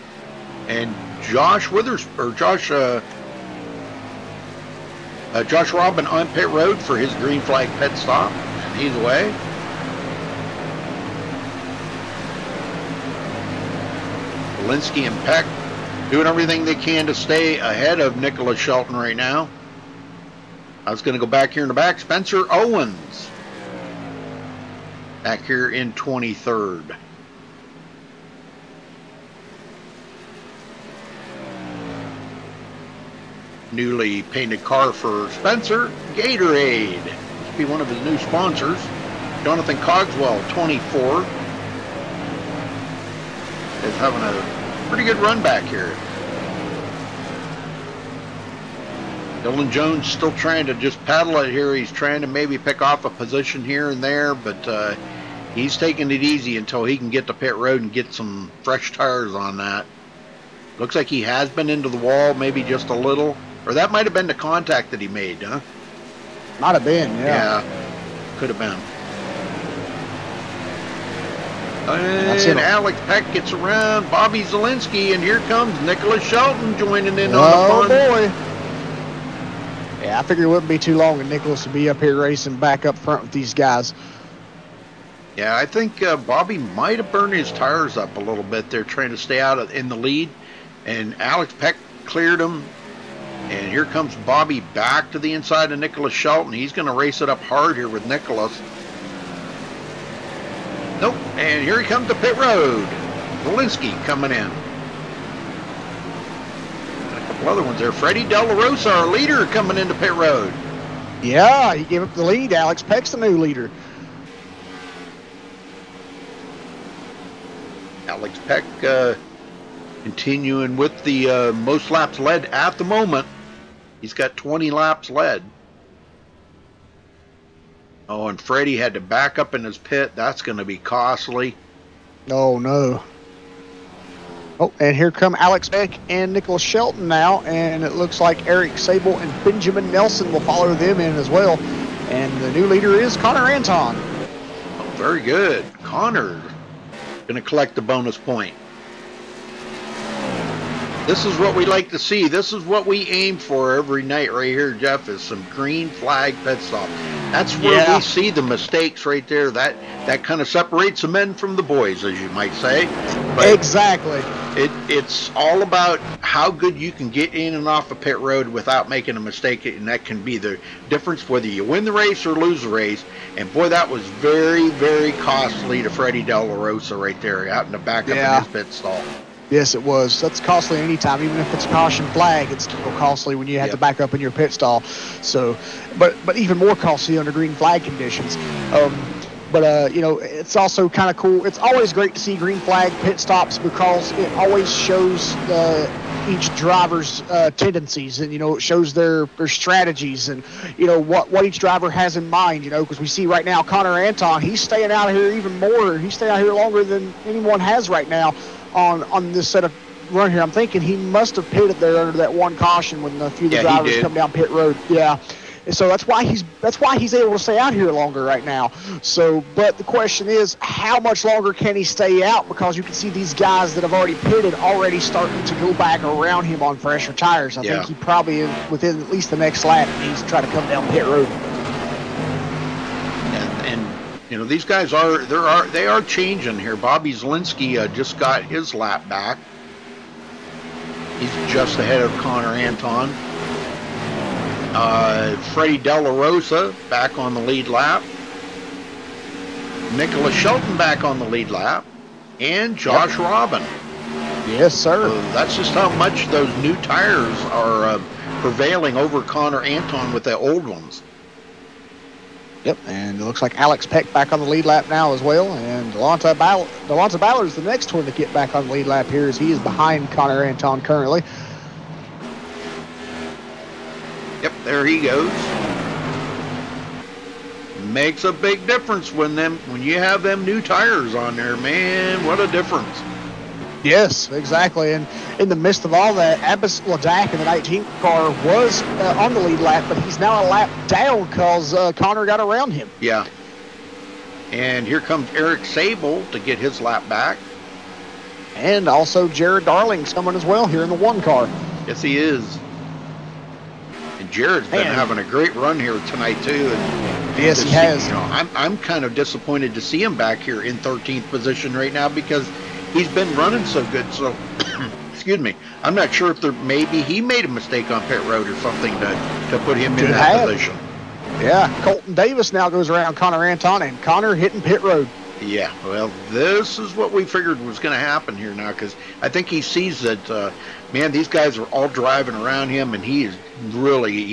And Josh Robin on pit road for his green flag pit stop. And he's away. Zielinski and Peck doing everything they can to stay ahead of Nicholas Shelton right now. I was going to go back here in the back. Spencer Owens back here in 23rd. Newly painted car for Spencer, Gatorade. Must be one of his new sponsors. Jonathan Cogswell, 24. Is having a pretty good run back here. Dylan Jones still trying to just paddle it here. He's trying to maybe pick off a position here and there, but he's taking it easy until he can get to pit road and get some fresh tires on that. Looks like he has been into the wall, maybe just a little. Or that might have been the contact that he made, huh? Might have been, yeah. Yeah, could have been. And Alex Peck gets around Bobby Zielinski, and here comes Nicholas Shelton joining in on the fun. Oh, boy. Yeah, I figured it wouldn't be too long and Nicholas would be up here racing back up front with these guys. Yeah, I think Bobby might have burned his tires up a little bit. They're trying to stay out in the lead, and Alex Peck cleared him. And here comes Bobby back to the inside of Nicholas Shelton. He's going to race it up hard here with Nicholas. Nope, and here he comes to pit road. Zielinski coming in. A couple couple other ones there. Freddie De La Rosa, our leader, coming into pit road. Yeah, he gave up the lead. Alex Peck's the new leader. Alex Peck continuing with the most laps led at the moment. He's got 20 laps led. Oh, and Freddie had to back up in his pit. That's going to be costly. Oh, no. Oh, and here come Alex Peck and Nicholas Shelton now, and it looks like Eric Sable and Benjamin Nelson will follow them in as well. And the new leader is Connor Anton. Oh, very good. Connor going to collect the bonus point. This is what we like to see. This is what we aim for every night right here, Jeff, is some green flag pit stop. That's where we see the mistakes right there. That kind of separates the men from the boys, as you might say. But exactly. It's all about how good you can get in and off a pit road without making a mistake, and that can be the difference whether you win the race or lose the race. And boy, that was very, very costly to Freddie De La Rosa right there, out in the back up in his pit stall. Yes, it was. That's costly anytime, even if it's a caution flag. It's still costly when you have to back up in your pit stall. So, but even more costly under green flag conditions. You know, it's also kind of cool. It's always great to see green flag pit stops because it always shows each driver's tendencies, and you know, it shows their strategies, and you know what each driver has in mind. You know, because we see right now Connor Anton, he's staying out here even more. He's staying out here longer than anyone has right now on this set of run here. I'm thinking he must have pitted there under that one caution when a few of the drivers come down pit road. Yeah. So that's why he's able to stay out here longer right now. So, but the question is, how much longer can he stay out? Because you can see these guys that have already pitted already starting to go back around him on fresher tires. I think he probably within at least the next lap needs to try to come down pit road. And you know, these guys they are changing here. Bobby Zielinski just got his lap back. He's just ahead of Connor Anton. Freddie De La Rosa back on the lead lap. Nicholas Shelton back on the lead lap. And Josh Robin. Yes, sir. So that's just how much those new tires are prevailing over Connor Anton with the old ones. Yep, and it looks like Alex Peck back on the lead lap now as well. And Delonta Ballard is the next one to get back on the lead lap here, as he is behind Connor Anton currently. Yep, there he goes. Makes a big difference when you have them new tires on there, man. What a difference. Yes, exactly. And in the midst of all that, Abbas Ladak in the 19th car was on the lead lap, but he's now a lap down because Connor got around him. Yeah. And here comes Eric Sable to get his lap back. And also Jared Darling's coming as well here in the 1 car. Yes, he is. And Jared's been having a great run here tonight too. And yes, he has. You know, I'm kind of disappointed to see him back here in 13th position right now because he's been running so good. So, excuse me, I'm not sure if maybe he made a mistake on pit road or something to put him in that position. Yeah, Colton Davis now goes around Connor Anton, and Connor hitting pit road. Yeah, well, this is what we figured was going to happen here now, because I think he sees that, man, these guys are all driving around him, and he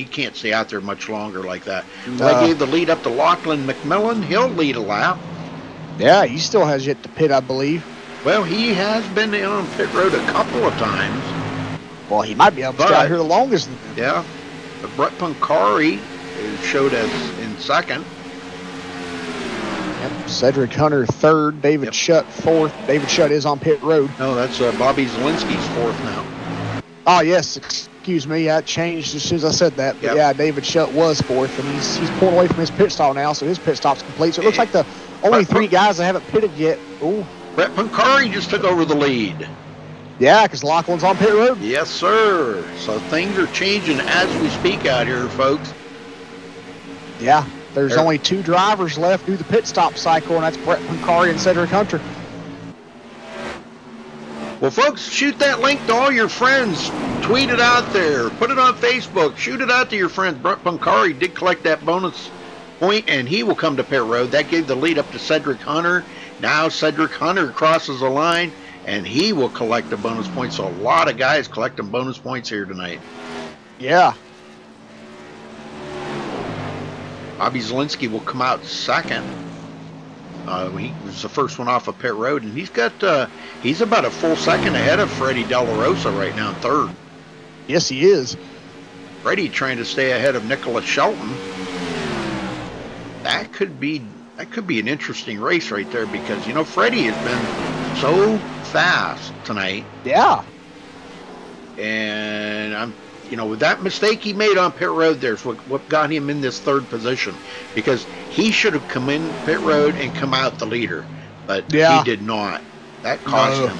can't stay out there much longer like that. Well, I gave the lead up to Lachlan McMillan. He'll lead a lap. Yeah, he still has yet to pit, I believe. Well, he has been on pit road a couple of times. Well, he might be able to stay out here the longest. Yeah, but Brett Pancari showed us in second. Yep. Cedric Hunter third, David Shutt fourth. David Shutt is on pit road. No, that's Bobby Zielinski's fourth now. Oh, yes, excuse me. I changed as soon as I said that. But yeah, David Shutt was fourth, and he's pulling away from his pit stall now, so his pit stop's complete. So it looks like the only 3 guys that haven't pitted yet. Ooh. Brett Pancari just took over the lead. Yeah, because Lachlan's on pit road. Yes, sir. So things are changing as we speak out here, folks. Yeah, there's only 2 drivers left through the pit stop cycle, and that's Brett Pancari and Cedric Hunter. Well, folks, shoot that link to all your friends. Tweet it out there. Put it on Facebook. Shoot it out to your friends. Brett Pancari did collect that bonus point, and he will come to pit road. That gave the lead up to Cedric Hunter. Now Cedric Hunter crosses the line, and he will collect the bonus points. So a lot of guys collecting bonus points here tonight. Yeah. Bobby Zielinski will come out second. He was the first one off of pit road, and he's about a full second ahead of Freddie De La Rosa right now in third. Yes, he is. Freddie trying to stay ahead of Nicholas Shelton. That could be an interesting race right there, because Freddie has been so fast tonight. Yeah. And with that mistake he made on pit road, there's what got him in this third position, because he should have come in pit road and come out the leader, but he did not. That cost him.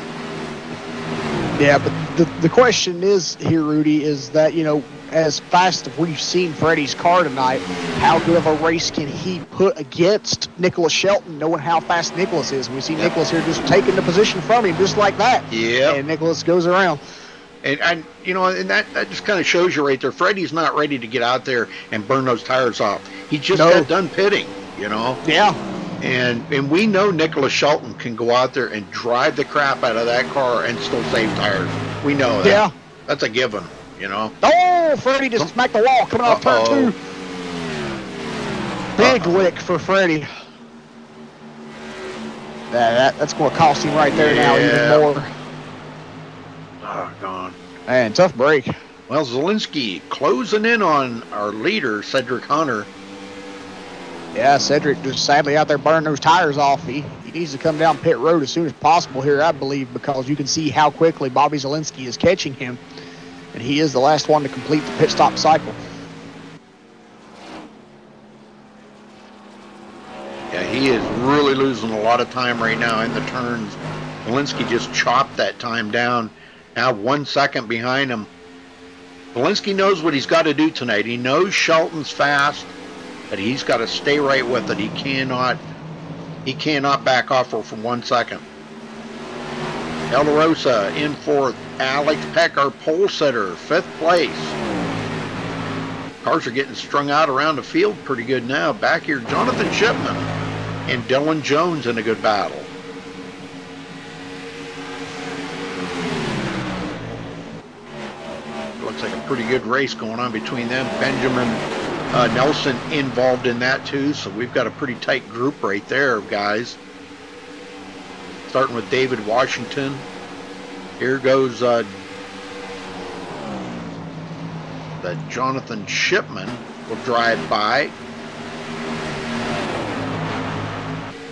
Yeah, but the question is here, Rudy, is that as fast as we've seen Freddie's car tonight, how good of a race can he put against Nicholas Shelton, knowing how fast Nicholas is? We see Nicholas here just taking the position from him just like that. Yeah. And Nicholas goes around. And that just kind of shows you right there, Freddie's not ready to get out there and burn those tires off. He just got done pitting, Yeah. And we know Nicholas Shelton can go out there and drive the crap out of that car and still save tires. We know that. Yeah. That's a given, Oh, Freddie just smacked the wall coming off turn 2. Big lick for Freddie. That's going to cost him right there now even more. Oh, gone. Man, tough break. Well, Zielinski closing in on our leader, Cedric Hunter. Yeah, Cedric just sadly out there burning those tires off. He needs to come down pit road as soon as possible here, I believe, because you can see how quickly Bobby Zielinski is catching him. And he is the last one to complete the pit stop cycle. Yeah, he is really losing a lot of time right now in the turns. Zielinski just chopped that time down. Now 1 second behind him. Zielinski knows what he's got to do tonight. He knows Shelton's fast, but he's got to stay right with it. He cannot back off for 1 second. De La Rosa in fourth. Alex Peck, our pole sitter, 5th place. Cars are getting strung out around the field pretty good now. Back here, Jonathan Shipman and Dylan Jones in a good battle. Looks like a pretty good race going on between them. Benjamin Nelson involved in that too, so we've got a pretty tight group right there, guys. Starting with David Washington. Here goes the Jonathan Shipman will drive by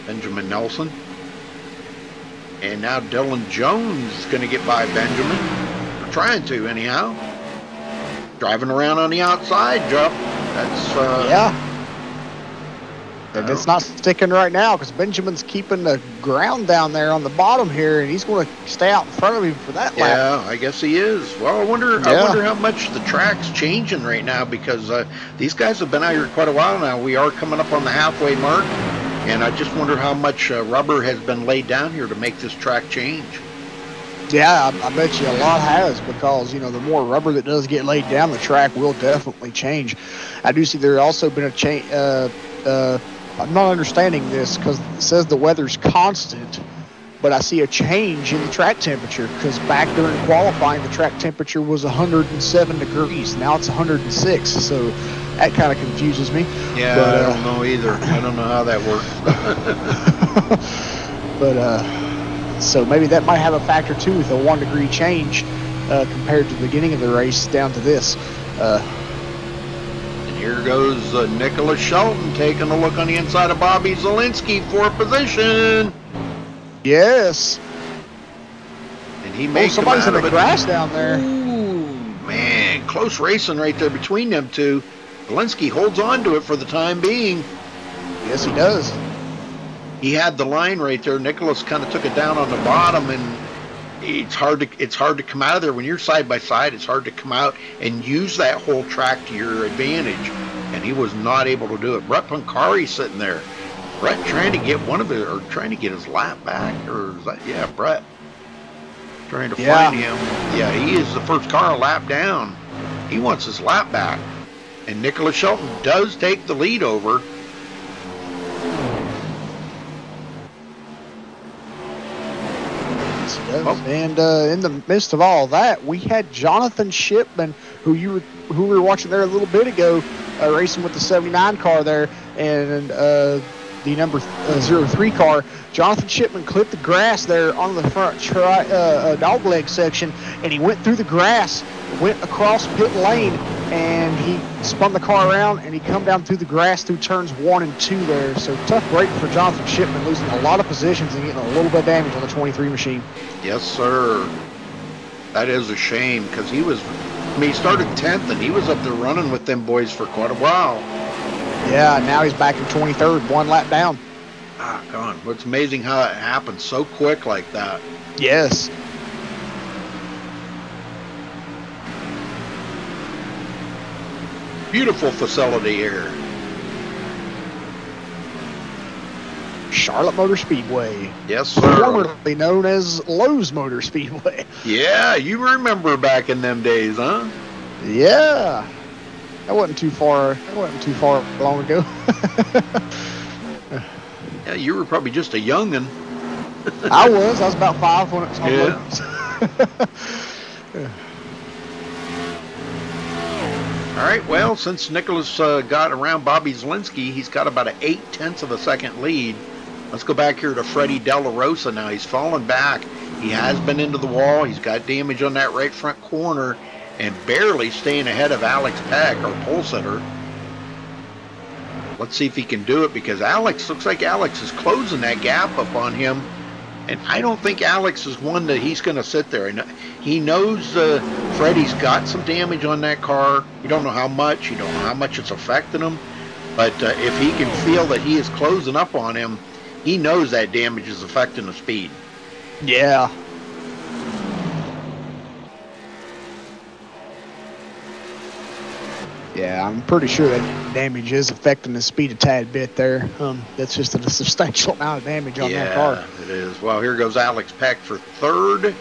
Benjamin Nelson. And now Dylan Jones is going to get by Benjamin. Or trying to, anyhow. Driving around on the outside, Jeff. That's, yeah. And it's not sticking right now because Benjamin's keeping the ground down there on the bottom here, and he's going to stay out in front of him for that lap. Yeah, I guess he is. Well, I wonder how much the track's changing right now, because these guys have been out here quite a while now. We are coming up on the halfway mark, and I just wonder how much rubber has been laid down here to make this track change. Yeah, I bet you a lot has, because, the more rubber that does get laid down, the track will definitely change. I do see there also been a change. I'm not understanding this because it says the weather's constant, but I see a change in the track temperature, because back during qualifying, the track temperature was 107 degrees. Now it's 106, so that kind of confuses me. Yeah, but, I don't know either. I don't know how that works. But, so maybe that might have a factor too, with a 1 degree change compared to the beginning of the race down to this. Here goes Nicholas Shelton taking a look on the inside of Bobby Zielinski for position. Yes. And he makes somebody's in the grass down there. Ooh, man, close racing right there between them two. Zielinski holds on to it for the time being. Yes, he does. He had the line right there. Nicholas kind of took it down on the bottom, and it's hard to come out of there when you're side by side. It's hard to come out and use that whole track to your advantage, and he was not able to do it. Brett Pancari sitting there. Brett trying to get trying to get his lap back, or is that, Brett trying to find him. Yeah, he is the first car a lap down. He wants his lap back, and Nicholas Shelton does take the lead over. does. He does. Oh. And in the midst of all that, we had Jonathan Shipman, who we were watching there a little bit ago, racing with the 79 car there, and the number 03 car. Jonathan Shipman clipped the grass there on the front dog leg section, and he went through the grass, went across pit lane, and he spun the car around, and he come down through the grass through turns 1 and 2 there. So tough break for Jonathan Shipman, losing a lot of positions and getting a little bit of damage on the 23 machine. Yes, sir. That is a shame, because he started 10th, and he was up there running with them boys for quite a while. Yeah, now he's back in 23rd, 1 lap down. Ah, God. It's amazing how it happens so quick like that. Yes. Beautiful facility here. Charlotte Motor Speedway. Yes, sir. Formerly known as Lowe's Motor Speedway. Yeah, you remember back in them days, huh? Yeah. That wasn't too far long ago. Yeah, you were probably just a young'un. I was about 5 when it was on Lowe's. All right, well, since Nicholas got around Bobby Zielinski, he's got about an 0.8 of a second lead. Let's go back here to Freddie Della Rosa now. He's fallen back. He has been into the wall. He's got damage on that right front corner and barely staying ahead of Alex Peck, our pole sitter. Let's see if he can do it, because looks like Alex is closing that gap up on him. And I don't think Alex is one that he's going to sit there. He knows Freddie's got some damage on that car. You don't know how much. You don't know how much it's affecting him. But if he can feel that he is closing up on him, he knows that damage is affecting the speed. Yeah. Yeah, I'm pretty sure that damage is affecting the speed a tad bit there. That's just a substantial amount of damage on that car. Yeah, it is. Well, here goes Alex Peck for 3rd.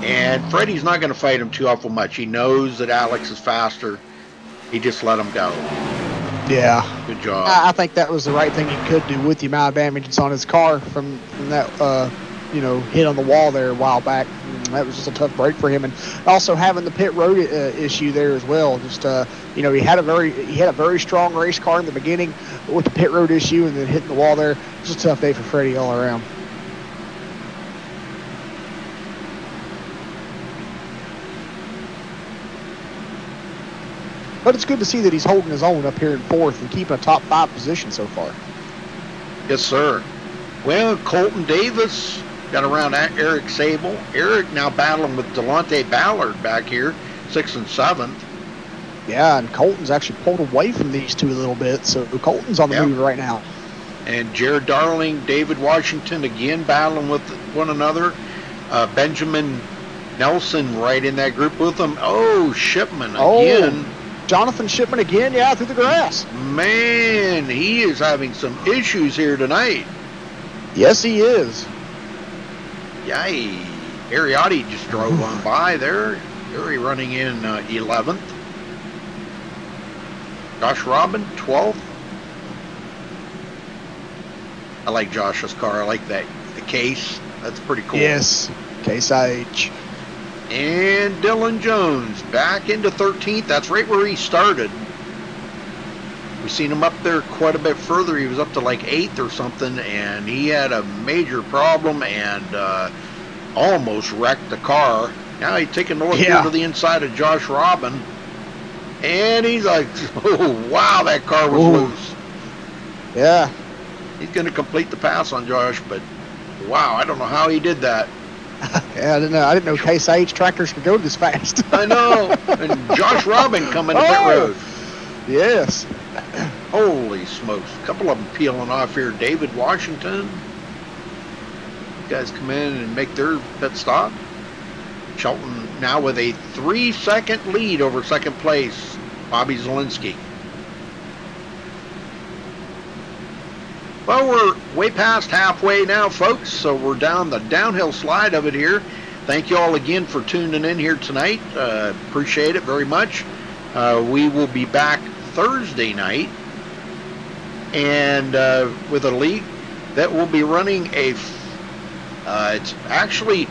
And Freddie's not going to fight him too awful much. He knows that Alex is faster. He just let him go. Yeah. Good job. I think that was the right thing he could do with the amount of damage that's on his car from that, hit on the wall there a while back. That was just a tough break for him, and also having the pit road issue there as well. Just he had a very strong race car in the beginning, but with the pit road issue and then hitting the wall there, it was a tough day for Freddie all around. But it's good to see that he's holding his own up here in 4th and keeping a top 5 position so far. Yes, sir. Well, Colton Davis got around Eric Sable. Eric now battling with Delonte Ballard back here, 6th and 7th. Yeah, and Colton's actually pulled away from these two a little bit, so Colton's on the move right now. And Jared Darling, David Washington again battling with one another. Benjamin Nelson right in that group with them. Oh, Shipman again. Jonathan Shipman again, yeah, through the grass. Man, he is having some issues here tonight. Yes, he is. Yay. Ariotti just drove on by there. Harry running in 11th. Josh Robin, 12th. I like Josh's car. I like the case. That's pretty cool. Yes, Case IH. And Dylan Jones back into 13th. That's right where he started. We've seen him up there quite a bit further. He was up to like 8th or something, and he had a major problem and almost wrecked the car. Now he's taking a look here to the inside of Josh Robin, and he's like, oh, wow, that car was loose. Yeah. He's going to complete the pass on Josh, but wow, I don't know how he did that. Yeah, I didn't know Case IH tractors could go this fast. I know. And Josh Robin coming to pit road. Yes. Holy smokes. A couple of them peeling off here. David Washington. You guys come in and make their pit stop. Shelton now with a 3-second lead over second place. Bobby Zielinski. Well, we're way past halfway now, folks, so we're down the downhill slide of it here. Thank you all again for tuning in here tonight. Appreciate it very much. We will be back Thursday night and with a league that will be running a It's actually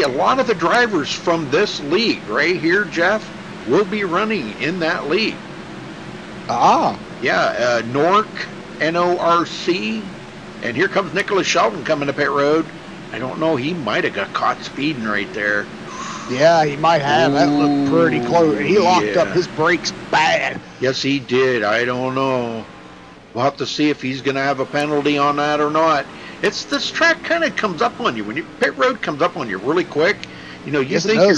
a lot of the drivers from this league right here, Jeff, will be running in that league. Ah. Yeah, Norc, N-O-R-C, and here comes Nicholas Shelton coming to pit road. I don't know, he might have got caught speeding right there. Yeah, he might have. That looked pretty close. He locked up his brakes bad. Yes, he did. I don't know. We'll have to see if he's going to have a penalty on that or not. This track kind of comes up on you when pit road comes up on you really quick. You know, you think you're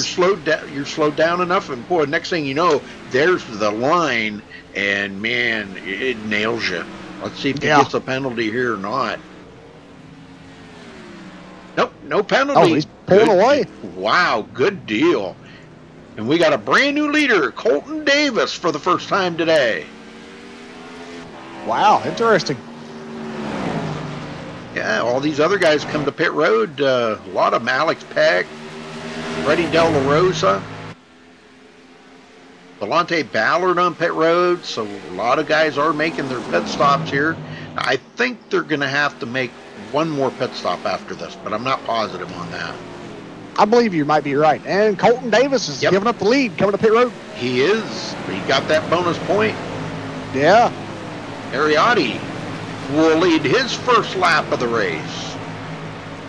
slowed down enough, and boy, next thing you know, there's the line, and man, it nails you. Let's see if he gets a penalty here or not. Nope, no penalty. Oh, he's pulling away. Wow, good deal. And we got a brand new leader, Colton Davis, for the first time today. Wow, interesting. Yeah, all these other guys come to pit road. A lot of Alex Peck, Freddie De La Rosa, Delonte Ballard on pit road. So a lot of guys are making their pit stops here. I think they're going to have to make one more pit stop after this, but I'm not positive on that. I believe you might be right. And Colton Davis is giving up the lead, coming to pit road. He is. He got that bonus point. Yeah. Ariotti will lead his first lap of the race.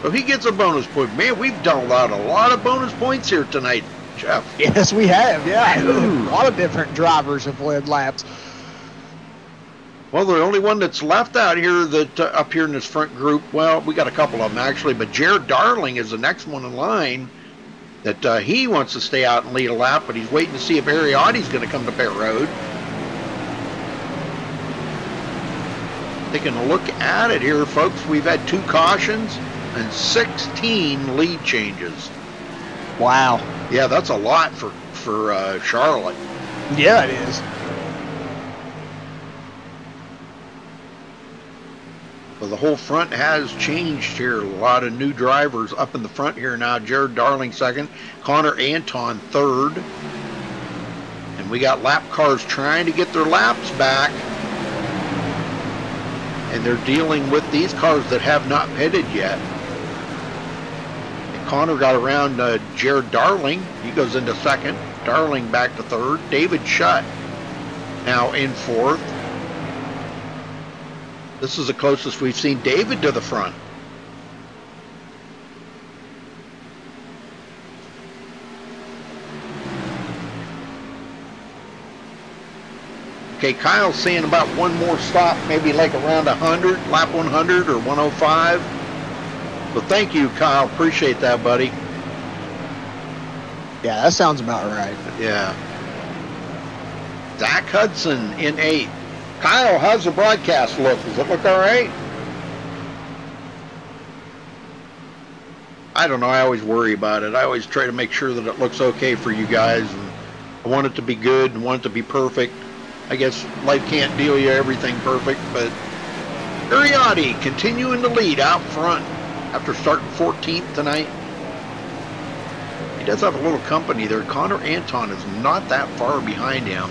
So he gets a bonus point. Man, we've done a lot of bonus points here tonight, Jeff. Yes, we have. Yeah. A lot of different drivers have led laps. Well, the only one that's left out here that up here in this front group, well, we got a couple of them actually, but Jared Darling is the next one in line that he wants to stay out and lead a lap, but he's waiting to see if Ariotti's going to come to pit road. Taking a look at it here, folks, we've had 2 cautions and 16 lead changes. Wow. Yeah, that's a lot for Charlotte. Yeah, it is. Well, the whole front has changed here. A lot of new drivers up in the front here now. Jared Darling second, Connor Anton third. And we got lap cars trying to get their laps back. And they're dealing with these cars that have not pitted yet. And Connor got around Jared Darling. He goes into second. Darling back to third. David Shutt now in fourth. This is the closest we've seen David to the front. Okay, Kyle's saying about one more stop, maybe like around 100, lap 100 or 105. So thank you, Kyle. Appreciate that, buddy. Yeah, that sounds about right. Yeah. Zach Hudson in 8th. Kyle, how's the broadcast look? Does it look all right? I don't know. I always worry about it. I always try to make sure that it looks okay for you guys. And I want it to be good and want it to be perfect. I guess life can't deal you everything perfect, but Ariotti continuing to lead out front after starting 14th tonight. He does have a little company there. Connor Anton is not that far behind him.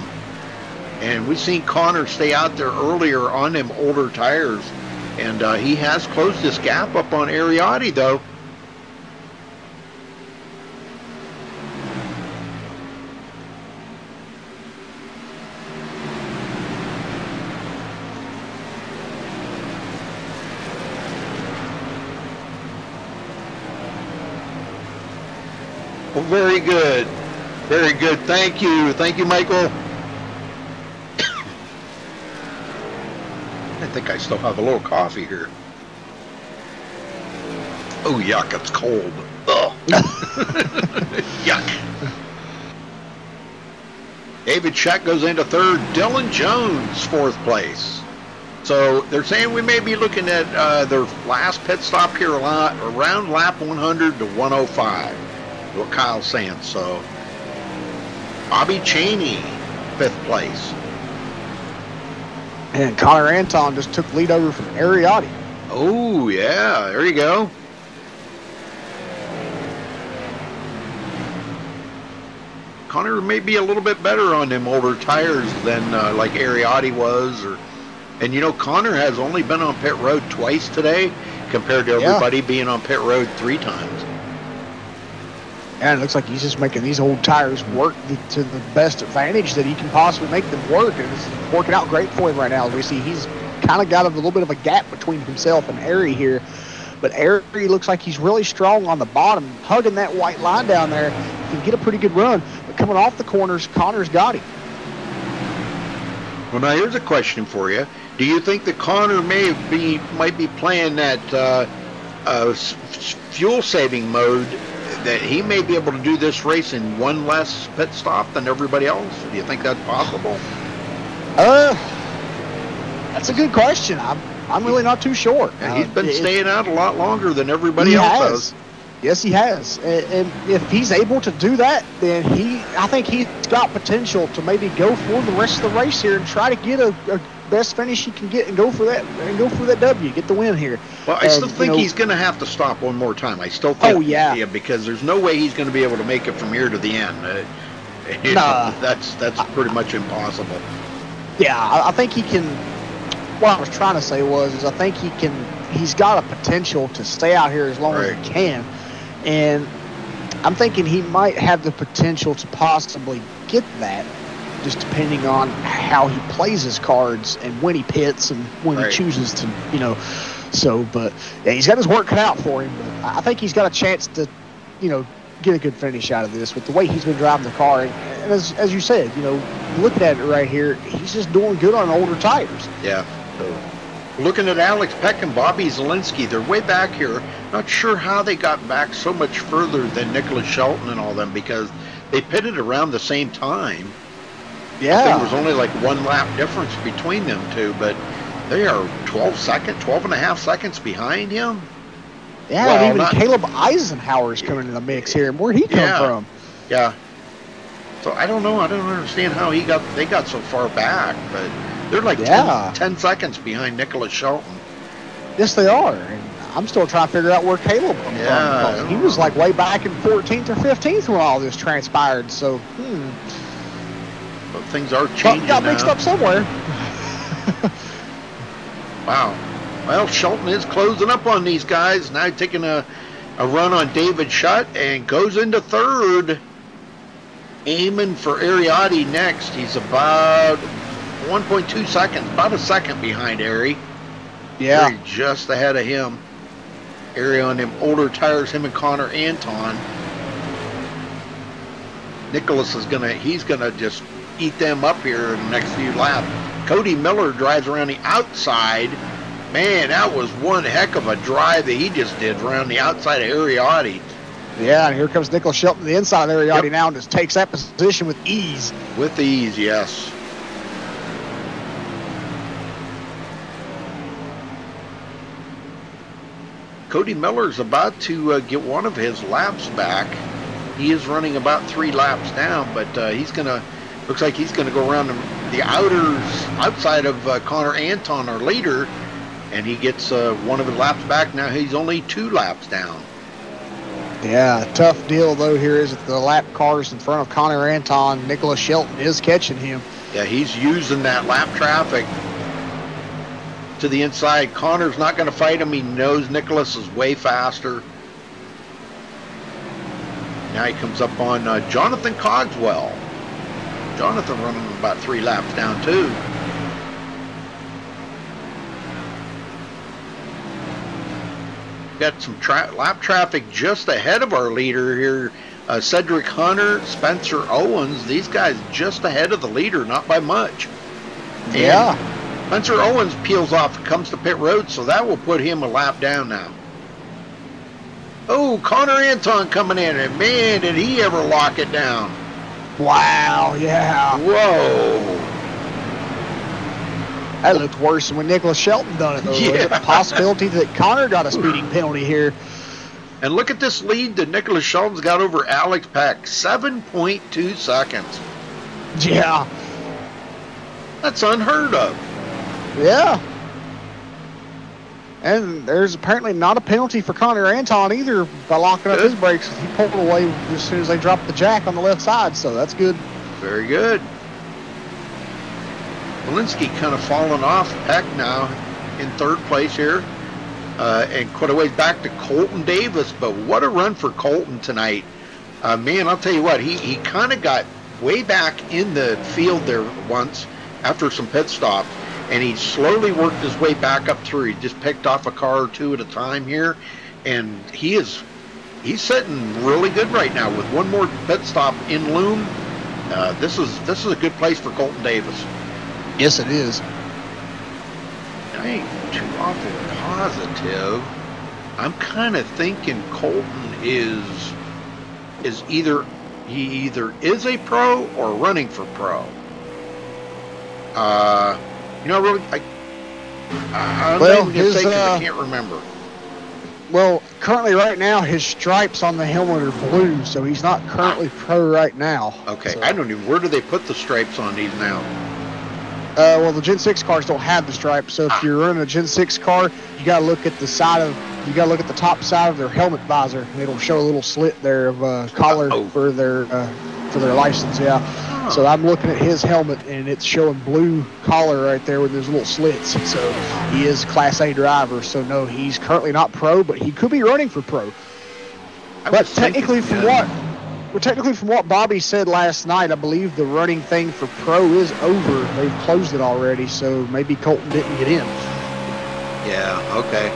And we've seen Connor stay out there earlier on them older tires. And he has closed this gap up on Ariotti, though. Well, very good. Very good. Thank you. Thank you, Michael. I think I still have a little coffee here. Oh, yuck, it's cold. Ugh. Yuck. David Shutt goes into third. Dylan Jones, fourth place. So they're saying we may be looking at their last pit stop here around lap 100 to 105. What Kyle's saying. So Bobby Cheney, fifth place. And Connor Anton just took lead over from Ariotti. Oh, yeah. There you go. Connor may be a little bit better on them older tires than like Ariotti was. And, you know, Connor has only been on pit road twice today, compared to everybody being on pit road 3 times. And it looks like he's just making these old tires work to the best advantage that he can possibly make them work. And it's working out great for him right now. As we see, he's kind of got a little bit of a gap between himself and Airy here. But Airy looks like he's really strong on the bottom, hugging that white line down there. He can get a pretty good run. But coming off the corners, Connor's got him. Well, now here's a question for you. Do you think that Connor might be playing that fuel-saving mode, that he may be able to do this race in one less pit stop than everybody else? Do you think that's possible? That's a good question. I'm really not too sure. He's been staying out a lot longer than everybody else has. Yes, he has. And if he's able to do that, then I think he's got potential to maybe go for the rest of the race here and try to get a best finish he can get and go for that W, get the win here. Well, I still think he's going to have to stop one more time. I still think. Oh, yeah. Because there's no way he's going to be able to make it from here to the end. That's pretty much impossible. Yeah, I think he can. What I was trying to say is I think he's got a potential to stay out here as long as he can. And I'm thinking he might have the potential to possibly get that, just depending on how he plays his cards and when he pits and when he chooses to, but yeah, he's got his work cut out for him. But I think he's got a chance to, get a good finish out of this with the way he's been driving the car. And as you said, looking at it right here, he's just doing good on older tires. Yeah. Looking at Alex Peck and Bobby Zielinski, they're way back here. Not sure how they got back so much further than Nicholas Shelton and all them, because they pitted around the same time. Yeah. I think there was only like 1 lap difference between them two, but they are 12 and a half seconds behind him. Yeah, well, and even Caleb Eisenhower's coming in the mix here. Where'd he come from? Yeah. So I don't know. I don't understand how they got so far back, but they're like 10 seconds behind Nicholas Shelton. Yes, they are. And I'm still trying to figure out where Caleb comes from. He was like way back in 14th or 15th when all this transpired. So, But things are changing got mixed up somewhere. Wow. Well, Shelton is closing up on these guys. Now taking a run on David Shutt and goes into third. Aiming for Ariotti next. He's about 1.2 seconds, about a second behind Airy. Yeah. Airy just ahead of him. Airy on them older tires, him and Connor Anton. Nicholas is he's gonna just eat them up here in the next few laps. Cody Miller drives around the outside. Man, that was one heck of a drive that he just did around the outside of Ariotti. Yeah, and here comes Nicholas Shelton to the inside of Ariotti now and just takes that position with ease. With ease, yes. Cody Miller's about to get one of his laps back. He is running about 3 laps down, but looks like he's gonna go around the outside of Connor Anton, our leader, and he gets one of his laps back. Now he's only 2 laps down. Yeah, tough deal though here is that the lap cars in front of Connor Anton. Nicholas Shelton is catching him. Yeah, he's using that lap traffic to the inside. Connor's not going to fight him. He knows Nicholas is way faster. Now he comes up on Jonathan Cogswell. Jonathan running about 3 laps down too. Got some lap traffic just ahead of our leader here. Cedric Hunter, Spencer Owens. These guys just ahead of the leader, not by much. Yeah. And Spencer Owens peels off, comes to pit road, so that will put him a lap down now. Oh, Connor Anton coming in, and man, did he ever lock it down. Wow, yeah. Whoa. That looked worse than when Nicholas Shelton done it, though. Yeah. There's a possibility that Connor got a speeding penalty here. And look at this lead that Nicholas Shelton's got over Alex Peck, 7.2 seconds. Yeah. That's unheard of. Yeah. And there's apparently not a penalty for Connor Anton either by locking up his brakes. He pulled away as soon as they dropped the jack on the left side, so that's good. Very good. Walensky kind of falling off. Peck now in 3rd place here. and quite a ways back to Colton Davis. But what a run for Colton tonight. Man, I'll tell you what, he kind of got way back in the field there once after some pit stops, and he slowly worked his way back up through. He just picked off a car or two at a time here, and he's sitting really good right now with one more pit stop in loom. This is a good place for Colton Davis. Yes, it is. I ain't too awful positive. I'm kind of thinking Colton is either is a pro or running for pro. Really, I'm not even gonna say 'cause I can't remember. Well, currently right now his stripes on the helmet are blue, so he's not currently pro right now. Okay, so. I don't even. Where do they put the stripes on these now? Well, the Gen 6 cars don't have the stripes, so if you're running a Gen 6 car, you gotta look at the top side of their helmet visor, and it'll show a little slit there of collar for their license. Yeah. Oh. So I'm looking at his helmet, and it's showing blue collar right there with those little slits. So he is Class A driver. So no, he's currently not pro, but he could be running for pro. But technically, from what Bobby said last night, I believe the running thing for pro is over. They've closed it already, so maybe Colton didn't get in. Yeah. Okay.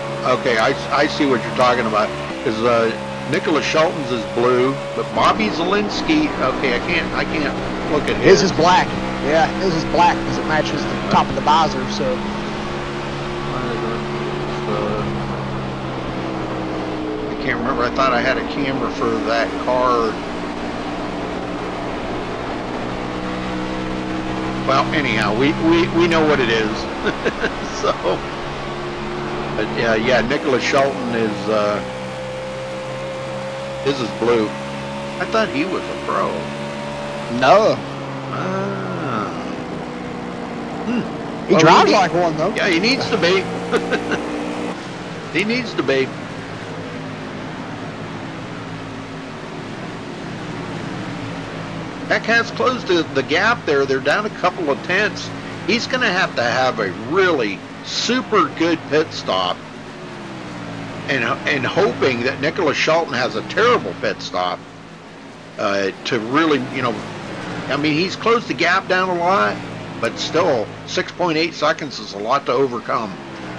I see what you're talking about. Because Nicholas Shelton's is blue, but Bobby Zielinski. Okay, I can't look at his. His is black. Yeah, his is black because it matches the top of the visor. So. I can't remember. I thought I had a camera for that car. Well, anyhow, we know what it is. So, but yeah, Nicholas Shelton is his is blue. I thought he was a pro. No. He drives like one though. Yeah, he needs to be. He needs to be. Heck has closed the gap there. They're down a couple of tenths. He's going to have a really super good pit stop, and hoping that Nicholas Shelton has a terrible pit stop to really, I mean, he's closed the gap down a lot, but still 6.8 seconds is a lot to overcome.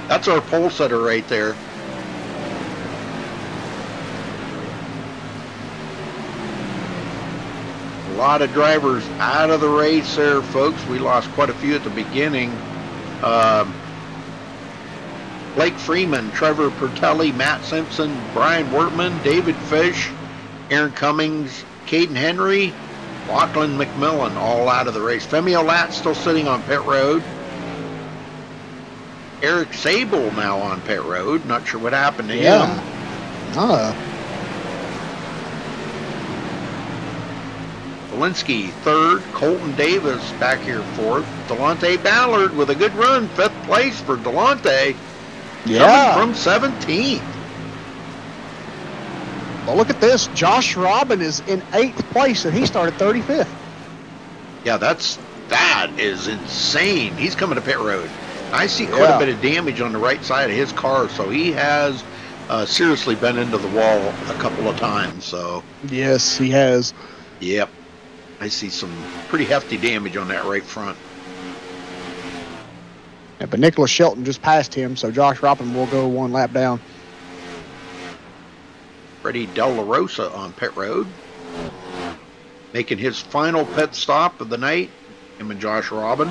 That's our pole setter right there. A lot of drivers out of the race there, folks. We lost quite a few at the beginning. Blake Freeman, Trevor Pertelli, Matt Simpson, Brian Wortman, David Fish, Aaron Cummings, Caden Henry, Lachlan McMillan, all out of the race. Femi Olat still sitting on pit road. Eric Sable now on pit road. Not sure what happened to him. Zielinski third, Colton Davis back here fourth, Delonte Ballard with a good run, fifth place for Delonte. Yeah. Coming from 17th. Well, look at this. Josh Robin is in 8th place, and he started 35th. Yeah, that is insane. He's coming to pit road. I see quite a bit of damage on the right side of his car, so he has seriously been into the wall a couple of times. So yes, he has. Yep. I see some pretty hefty damage on that right front. Yeah, but Nicholas Shelton just passed him, so Josh Robin will go one lap down. Freddie Del La Rosa on pit road, making his final pit stop of the night, him and Josh Robin.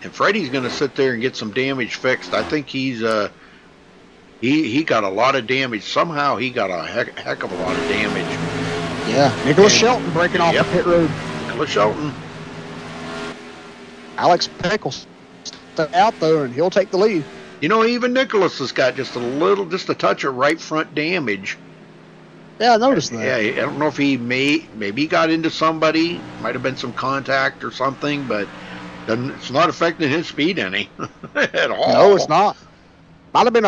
And Freddie's going to sit there and get some damage fixed. I think he's he got a lot of damage. Somehow he got a heck of a lot of damage. Yeah, Nicholas Shelton breaking off the pit road. Nicholas Shelton. Alex Pickles out though, and he'll take the lead. Even Nicholas has got just a touch of right front damage. Yeah, I noticed that. Yeah, I don't know if maybe he got into somebody. Might have been some contact or something, but it's not affecting his speed any at all. No, it's not. Might have been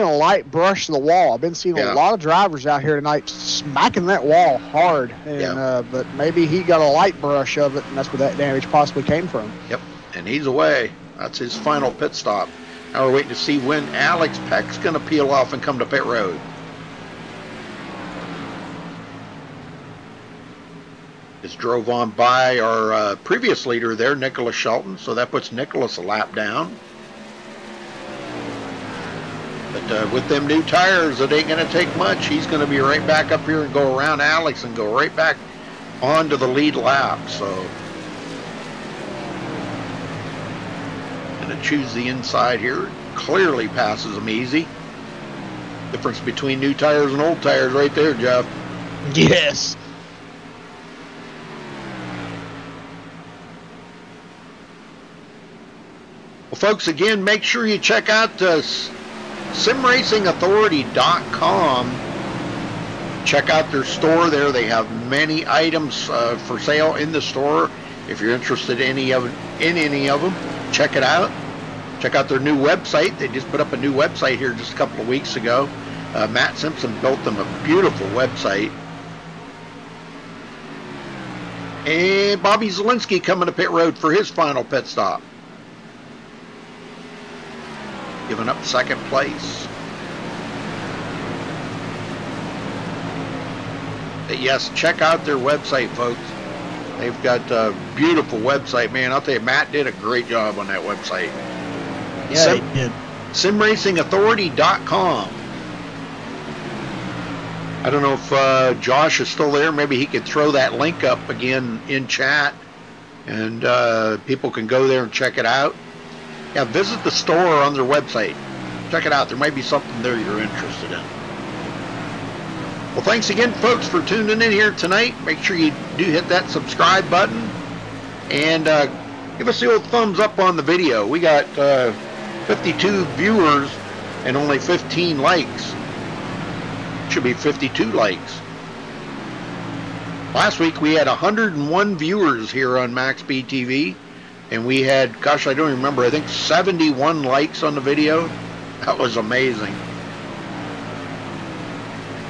a light brush to the wall. I've been seeing a lot of drivers out here tonight smacking that wall hard, and but maybe he got a light brush of it, and that's where that damage possibly came from. Yep, and he's away. That's his final pit stop. Now we're waiting to see when Alex Peck's going to peel off and come to pit road. Just drove on by our previous leader there, Nicholas Shelton, so that puts Nicholas a lap down. But with them new tires, it ain't going to take much. He's going to be right back up here and go around Alex and go right back onto the lead lap. So, going to choose the inside here. Clearly passes him easy. Difference between new tires and old tires right there, Jeff. Yes. Well, folks, again, make sure you check out simracingauthority.com. Check out their store there. They have many items for sale in the store. If you're interested in any of them, check it out. Check out their new website. They just put up a new website here just a couple of weeks ago. Matt Simpson built them a beautiful website. And Bobby Zielinski coming to pit road for his final pit stop. Giving up second place. Yes, check out their website, folks. They've got a beautiful website, man. I'll tell you, Matt did a great job on that website. Yeah, he did. simracingauthority.com. I don't know if Josh is still there. Maybe he could throw that link up again in chat, and people can go there and check it out. Yeah, visit the store on their website. Check it out. There might be something there you're interested in. Well, thanks again, folks, for tuning in here tonight. Make sure you do hit that subscribe button. And give us the old thumbs up on the video. We got 52 viewers and only 15 likes. Should be 52 likes. Last week we had 101 viewers here on MaxSpeedTV. And we had, gosh, I don't remember, I think 71 likes on the video. That was amazing.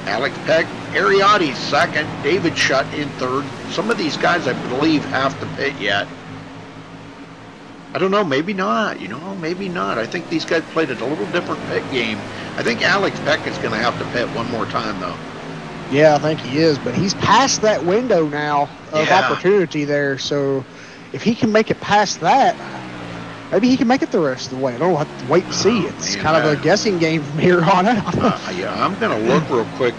Alex Peck, Ariotti second, David Shutt in third. Some of these guys, I believe, have to pit yet. I don't know, maybe not, maybe not. I think these guys played a little different pit game. I think Alex Peck is going to have to pit one more time, though. Yeah, I think he is, but he's past that window now of opportunity there, so if he can make it past that, maybe he can make it the rest of the way. I don't have to wait and see. It's kind of a guessing game from here on out. Yeah, I'm going to look real quick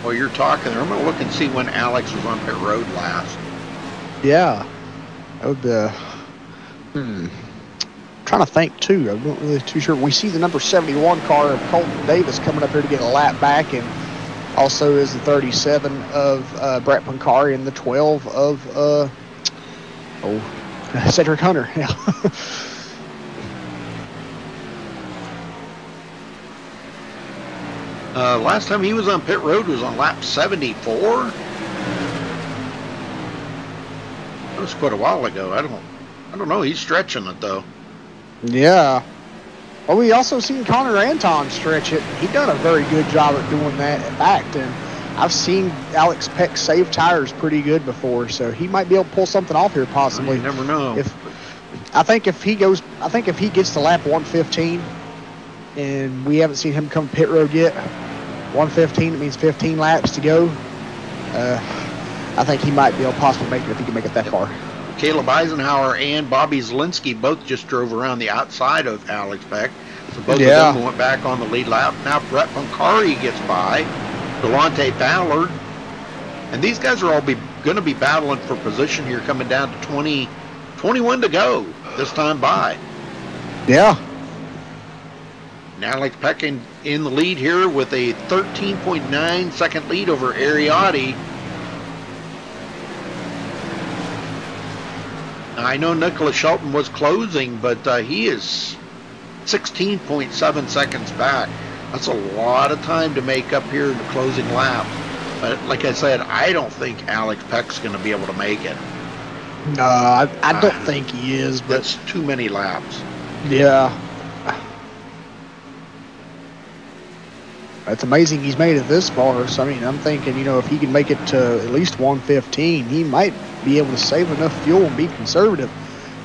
while you're talking there. I'm going to look and see when Alex was on pit road last. Yeah. That would trying to think, too. I'm not really too sure. We see the number 71 car of Colton Davis coming up here to get a lap back, and also is the 37 of Brett Pancari and the 12 of Cedric Hunter. Yeah. Last time he was on pit road was on lap 74. That was quite a while ago. I don't know. He's stretching it though. Yeah. Well, we also seen Connor Anton stretch it. He done a very good job at doing that at Acton. I've seen Alex Peck save tires pretty good before, so he might be able to pull something off here possibly. You never know. I think if he gets to lap 115, and we haven't seen him come pit road yet, 115, it means 15 laps to go. I think he might be able to possibly make it if he can make it that far. Caleb Eisenhower and Bobby Zielinski both just drove around the outside of Alex Peck. So both of them went back on the lead lap. Now Brett Pancari gets by. Delonte Ballard. And these guys are all going to be battling for position here coming down to 21 to go this time by. Yeah. And Alex Peck in the lead here with a 13.9 second lead over Ariotti. I know Nicholas Shelton was closing, but he is 16.7 seconds back. That's a lot of time to make up here in the closing lap. But like I said, I don't think Alex Peck's going to be able to make it. No, I don't think he is. But that's too many laps. Yeah. It's amazing he's made it this far. So, I mean, I'm thinking, if he can make it to at least 115, he might be able to save enough fuel and be conservative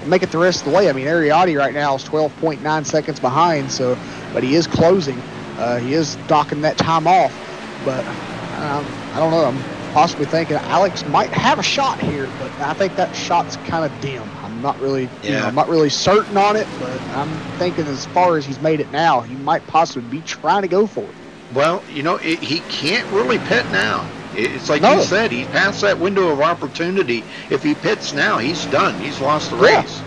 make it the rest of the way. I mean, Ariotti right now is 12.9 seconds behind, so, but he is closing. He is docking that time off, but I don't know. I'm possibly thinking Alex might have a shot here, but I think that shot's kind of dim. I'm not really, I'm not really certain on it, but I'm thinking as far as he's made it now, he might possibly be trying to go for it. Well, he can't really pit now. It's like you said, he's past that window of opportunity. If he pits now, he's done. He's lost the race.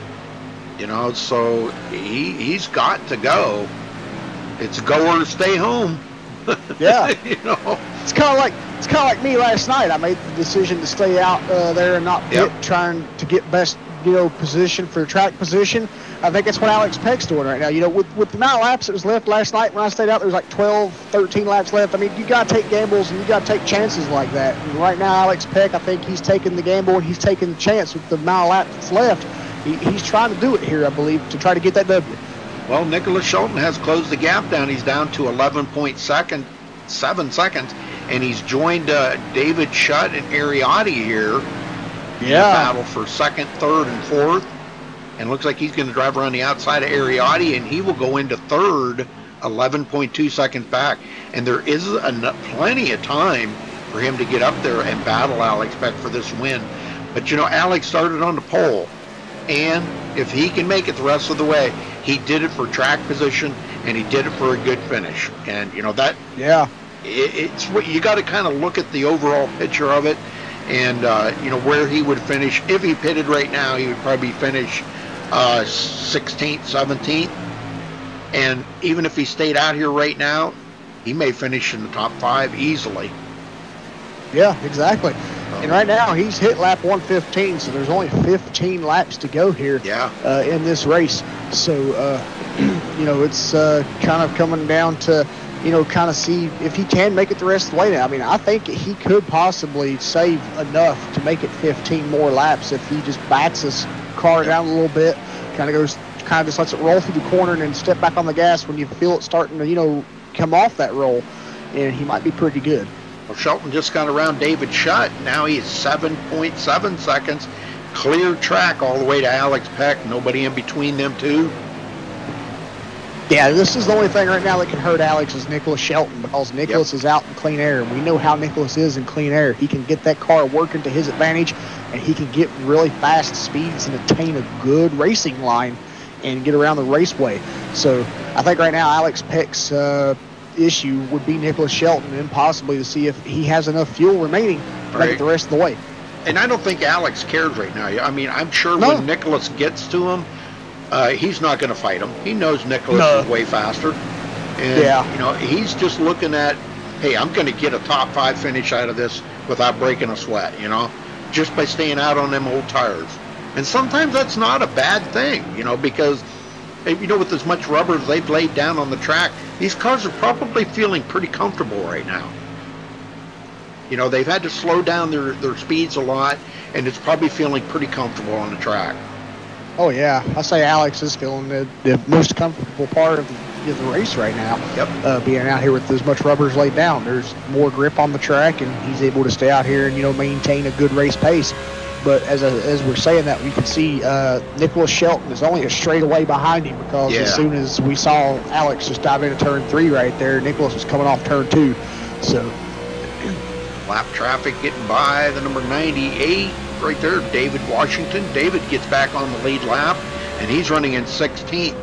So he's got to go. It's go or stay home. Yeah. It's kind of like me last night. I made the decision to stay out there and not pit, trying to get best position for track position. I think that's what Alex Peck's doing right now. With the amount of laps that was left last night when I stayed out, there was like 12, 13 laps left. I mean, you got to take gambles and you got to take chances like that. And right now, Alex Peck, I think he's taking the gamble and he's taking the chance with the amount of laps that's left. He's trying to do it here, I believe, to try to get that W. Well, Nicholas Shelton has closed the gap down. He's down to 11.7 seconds, and he's joined David Shutt and Ariotti here in a battle for second, third, and fourth. And looks like he's going to drive around the outside of Ariotti, and he will go into third, 11.2 seconds back. And there is plenty of time for him to get up there and battle Alex Peck for this win. But, Alex started on the pole, and if he can make it the rest of the way, he did it for track position, and he did it for a good finish. And, that... Yeah. It's what you got to kind of look at the overall picture of it, and, where he would finish. If he pitted right now, he would probably finish 16th, 17th, and even if he stayed out here right now, he may finish in the top 5 easily. Yeah, exactly. And right now he's hit lap 115, so there's only 15 laps to go here in this race. So it's kind of coming down to kind of see if he can make it the rest of the way now. I mean, I think he could possibly save enough to make it 15 more laps if he just backs his car down a little bit, kind of just lets it roll through the corner and then step back on the gas when you feel it starting to come off that roll, and he might be pretty good. Well, Shelton just got around David Shutt. Now he is 7.7 seconds. Clear track all the way to Alex Peck. Nobody in between them two. Yeah, this is the only thing right now that can hurt Alex is Nicholas Shelton, because Nicholas is out in clean air. We know how Nicholas is in clean air. He can get that car working to his advantage, and he can get really fast speeds and attain a good racing line and get around the raceway. So I think right now Alex Peck's issue would be Nicholas Shelton, and possibly to see if he has enough fuel remaining to make it the rest of the way. And I don't think Alex cares right now. I mean, I'm sure when Nicholas gets to him, he's not going to fight him. He knows Nicholas is way faster. And, he's just looking at, hey, I'm going to get a top 5 finish out of this without breaking a sweat, just by staying out on them old tires. And sometimes that's not a bad thing, because, with as much rubber as they've laid down on the track, these cars are probably feeling pretty comfortable right now. They've had to slow down their speeds a lot, and it's probably feeling pretty comfortable on the track. Oh, yeah. I say Alex is feeling the most comfortable part of the race right now. Being out here with as much rubber as laid down. There's more grip on the track, and he's able to stay out here and, maintain a good race pace. But as we're saying that, we can see Nicholas Shelton is only a straightaway behind him, because as soon as we saw Alex just dive into turn 3 right there, Nicholas was coming off turn 2. So lap traffic getting by the number 98 right there, David Washington. David gets back on the lead lap, and he's running in 16th.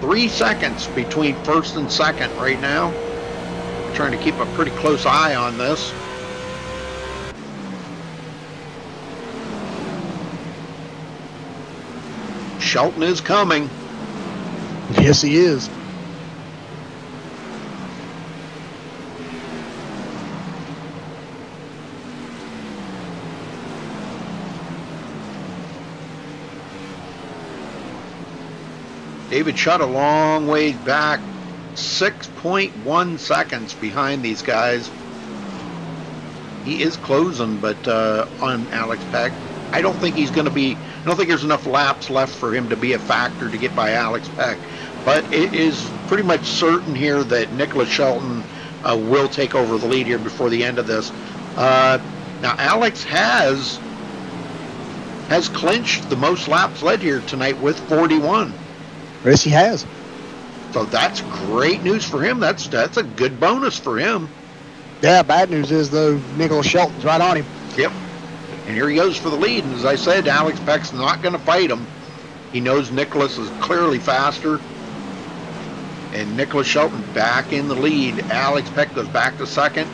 3 seconds between first and second right now. We're trying to keep a pretty close eye on this. Shelton is coming. Yes, he is. David Shutt a long ways back, 6.1 seconds behind these guys. He is closing, but on Alex Peck, I don't think there's enough laps left for him to be a factor to get by Alex Peck. But it is pretty much certain here that Nicholas Shelton will take over the lead here before the end of this. Now, Alex has has clinched the most laps led here tonight with 41. Yes, he has. So that's great news for him. That's a good bonus for him. Yeah, bad news is, though, Nicholas Shelton's right on him. Yep. And here he goes for the lead. And as I said, Alex Peck's not going to fight him. He knows Nicholas is clearly faster. And Nicholas Shelton back in the lead. Alex Peck goes back to second.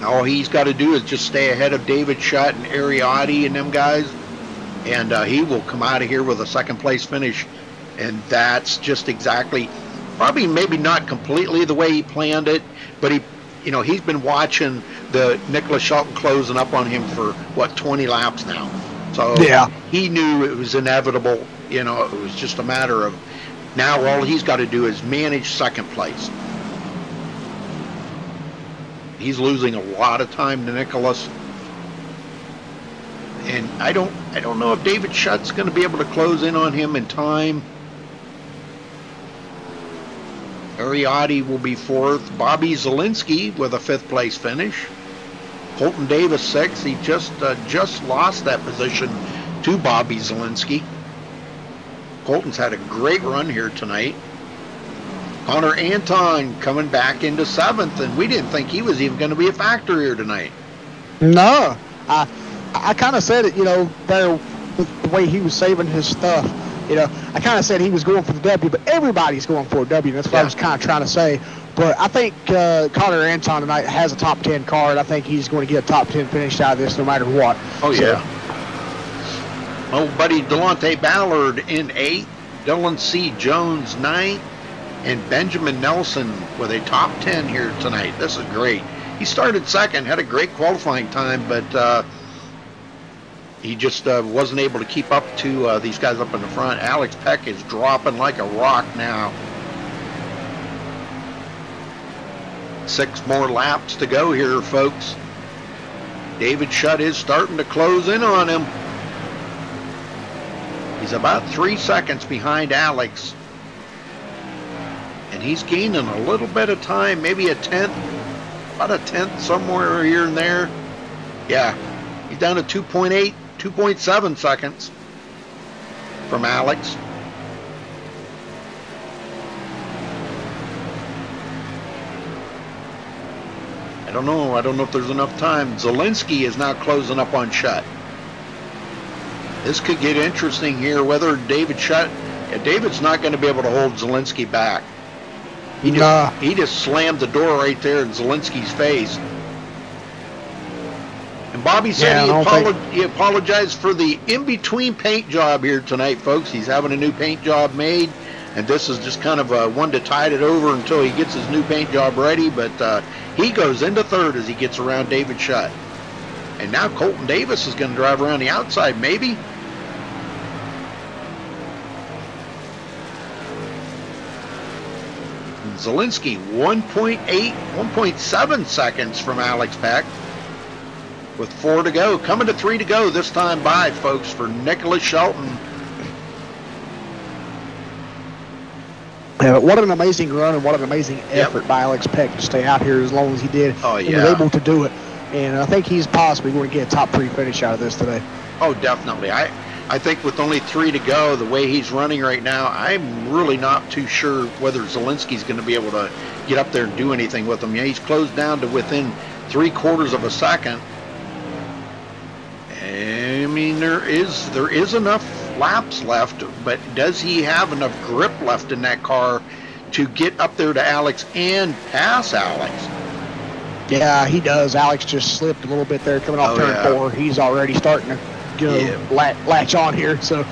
All he's got to do is just stay ahead of David Shutt and Ariotti and them guys. And he will come out of here with a second place finish. And that's just exactly, probably maybe not completely the way he planned it, but he's been watching the Nicholas Shelton closing up on him for 20 laps now. So yeah, he knew it was inevitable. It was just a matter of now all he's got to do is manage second place. He's losing a lot of time to Nicholas. And I don't know if David Shutt's going to be able to close in on him in time. Ariotti will be fourth. Bobby Zielinski with a fifth place finish. Colton Davis sixth. He just lost that position to Bobby Zielinski. Colton's had a great run here tonight. Connor Anton coming back into seventh, and we didn't think he was even going to be a factor here tonight. No, I kind of said it, there with the way he was saving his stuff. I kind of said he was going for the W, but everybody's going for a W. That's what I was kind of trying to say. But I think Connor Anton tonight has a top 10 car, and I think he's going to get a top 10 finish out of this no matter what. Oh, yeah. Oh, buddy Delonte Ballard in 8th, Dylan C. Jones 9th, and Benjamin Nelson with a top 10 here tonight. This is great. He started second, had a great qualifying time, but he just wasn't able to keep up to these guys up in the front. Alex Peck is dropping like a rock now. 6 more laps to go here, folks. David Shutt is starting to close in on him. He's about 3 seconds behind Alex. And he's gaining a little bit of time, maybe a tenth, about a tenth somewhere here and there. Yeah, he's down to 2.8, 2.7 seconds from Alex. I don't know if there's enough time. Zielinski is now closing up on Shutt. This could get interesting here, whether David Shutt, David's not going to be able to hold Zielinski back. He just slammed the door right there in Zielinski's face. And Bobby said he apologized for the in-between paint job here tonight, folks. He's having a new paint job made, and this is just kind of one to tide it over until he gets his new paint job ready. But he goes into third as he gets around David Shutt. And now Colton Davis is going to drive around the outside, maybe. Zielinski 1.8, 1.7 seconds from Alex Peck with 4 to go. Coming to 3 to go this time by, folks, for Nicholas Shelton. Yeah, what an amazing run and what an amazing effort by Alex Peck to stay out here as long as he did. Oh, yeah. He was able to do it. And I think he's possibly going to get a top 3 finish out of this today. Oh, definitely. I think with only 3 to go, the way he's running right now, I'm really not too sure whether Zielinski's going to be able to get up there and do anything with him. Yeah, he's closed down to within 3/4 of a second. I mean, there is enough laps left, but does he have enough grip left in that car to get up there to Alex and pass Alex? Yeah, he does. Alex just slipped a little bit there coming off turn 4. He's already starting to latch on here. So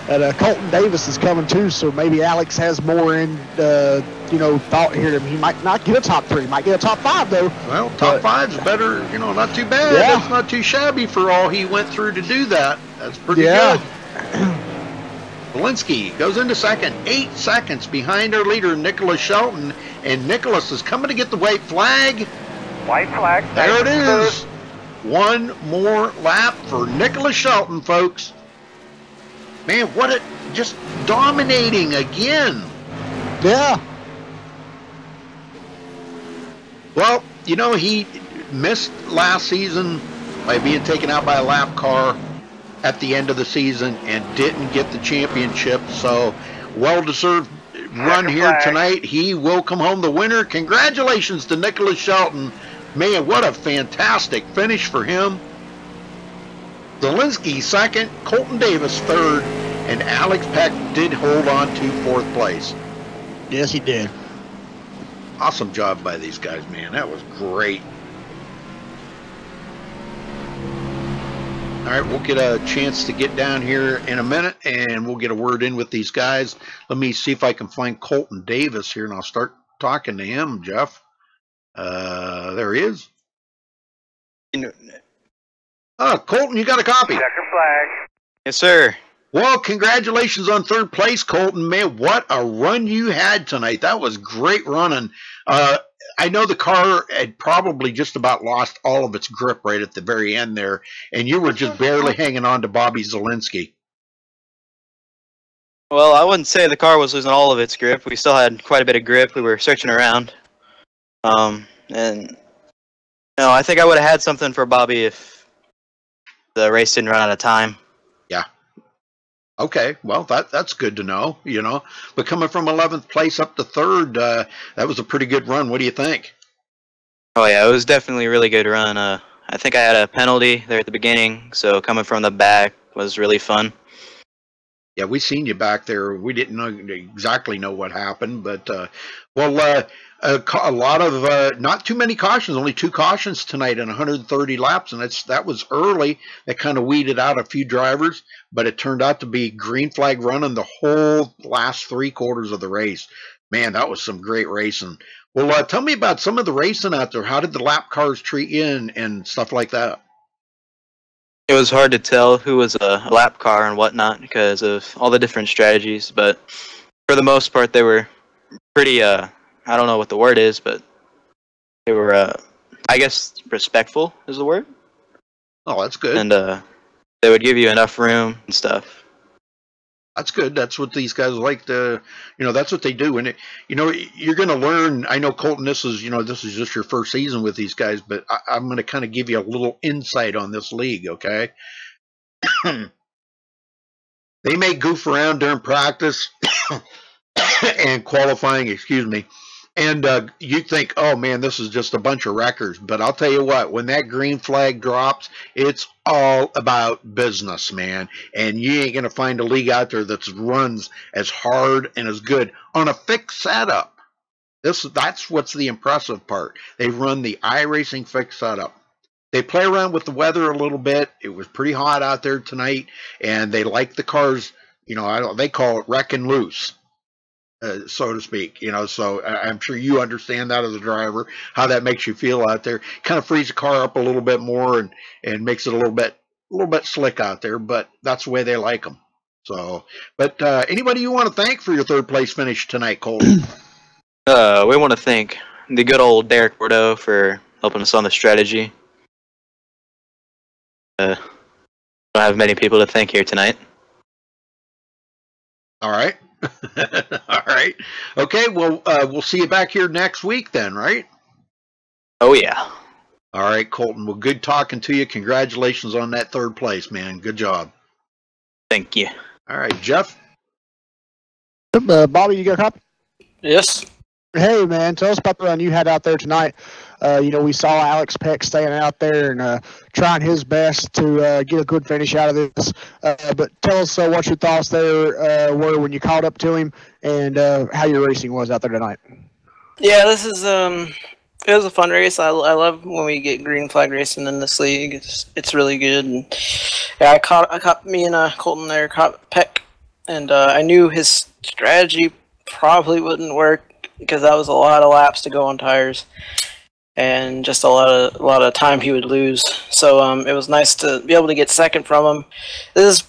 Colton Davis is coming too, so maybe Alex has more in thought here. He might not get a top 3, might get a top 5 though. Well, top 5's better, not too bad. Yeah. That's not too shabby for all he went through to do that. That's pretty good. Zielinski goes into second, 8 seconds behind our leader Nicholas Shelton, and Nicholas is coming to get the white flag. White flag. There it is. 1 more lap for Nicholas Shelton, folks. Man, just dominating again. Yeah. Well, he missed last season by being taken out by a lap car at the end of the season and didn't get the championship. So, well-deserved run here tonight. He will come home the winner. Congratulations to Nicholas Shelton. Man, what a fantastic finish for him. Zielinski second, Colton Davis third, and Alex Peck did hold on to fourth place. Yes, he did. Awesome job by these guys, man. That was great. All right, we'll get a chance to get down here in a minute, and we'll get a word in with these guys. Let me see if I can find Colton Davis here, and I'll start talking to him, Jeff. There he is. Colton, you got a copy? Checker flag. Yes, sir. Well, congratulations on third place, Colton. Man, what a run you had tonight. That was great running. I know the car had probably just about lost all of its grip right at the very end there, and you were just barely hanging on to Bobby Zielinski. Well, I wouldn't say the car was losing all of its grip. We still had quite a bit of grip. We were searching around. And no, I think I would have had something for Bobby if the race didn't run out of time. Yeah. Okay, well, that's good to know, you know. But coming from 11th place up to third, that was a pretty good run. What do you think? Oh, yeah, it was definitely a really good run. I think I had a penalty there at the beginning, so coming from the back was really fun. Yeah, we seen you back there. We didn't exactly know what happened, but, a lot of, not too many cautions, only 2 cautions tonight in 130 laps, and that was early. That kind of weeded out a few drivers, but it turned out to be green flag running the whole last 3 quarters of the race. Man, that was some great racing. Well, tell me about some of the racing out there. How did the lap cars treat you and stuff like that? It was hard to tell who was a lap car and whatnot because of all the different strategies, but for the most part, they were pretty, I don't know what the word is, but they were, I guess, respectful is the word. Oh, that's good. And they would give you enough room and stuff. That's good. That's what these guys like to, that's what they do. And, you're going to learn. I know, Colton, this is just your first season with these guys, but I'm going to kind of give you a little insight on this league, okay? They may goof around during practice and qualifying, and you think, oh, man, this is just a bunch of wreckers. But I'll tell you what, when that green flag drops, it's all about business, man. And you ain't going to find a league out there that runs as hard and as good on a fixed setup. That's what's the impressive part. They run the iRacing fixed setup. They play around with the weather a little bit. It was pretty hot out there tonight, and they like the cars, they call it wrecking loose. So to speak, so I'm sure you understand that as a driver, how that makes you feel out there. Kind of frees the car up a little bit more and makes it a little bit slick out there, but that's the way they like them. So, but anybody you want to thank for your third place finish tonight, Colton? We want to thank the good old Derek Bordeaux for helping us on the strategy. Don't have many people to thank here tonight. All right. All right. Okay, well, we'll see you back here next week then, right? Oh, yeah. All right, Colton. Well, good talking to you. Congratulations on that third place, man. Good job. Thank you. All right, Jeff? Bobby, you got a copy? Yes. Hey, man, tell us about the run you had out there tonight. We saw Alex Peck staying out there and trying his best to get a good finish out of this. But tell us what your thoughts there were when you caught up to him and how your racing was out there tonight. Yeah, this is it was a fun race. I love when we get green flag racing in this league. It's really good. And yeah, I caught me and Colton there caught Peck, and I knew his strategy probably wouldn't work because that was a lot of laps to go on tires. And just a lot of time he would lose. So it was nice to be able to get second from him. This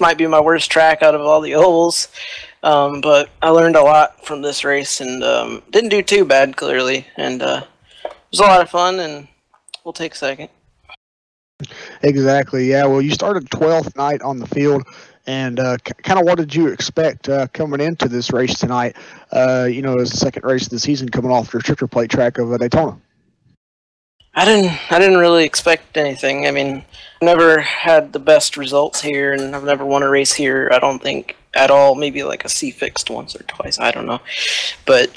might be my worst track out of all the ovals, but I learned a lot from this race and didn't do too bad clearly. And it was a lot of fun, and we'll take second. Exactly. Yeah. Well, you started 12th night on the field. And kind of what did you expect coming into this race tonight, as the second race of the season coming off your trictor plate track of Daytona? I didn't really expect anything. I mean, I've never had the best results here, and I've never won a race here. I don't think at all. Maybe like a C fixed once or twice. I don't know, but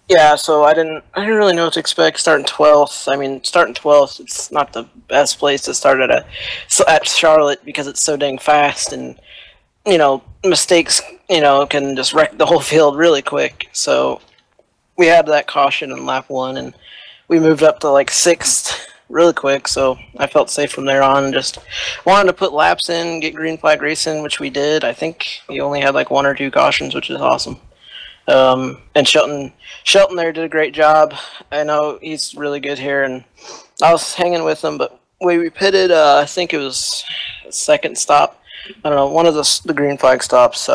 yeah. So I didn't really know what to expect. Starting 12th. I mean, starting 12th. It's not the best place to start at Charlotte because it's so dang fast, and mistakes can just wreck the whole field really quick. So we had that caution in lap 1, and we moved up to like 6th really quick, so I felt safe from there on and just wanted to put laps in, get green flag racing, which we did. I think we only had like 1 or 2 cautions, which is awesome. And Shelton there did a great job. I know he's really good here, and I was hanging with him, but we pitted, I think it was second stop. I don't know, one of the green flag stops.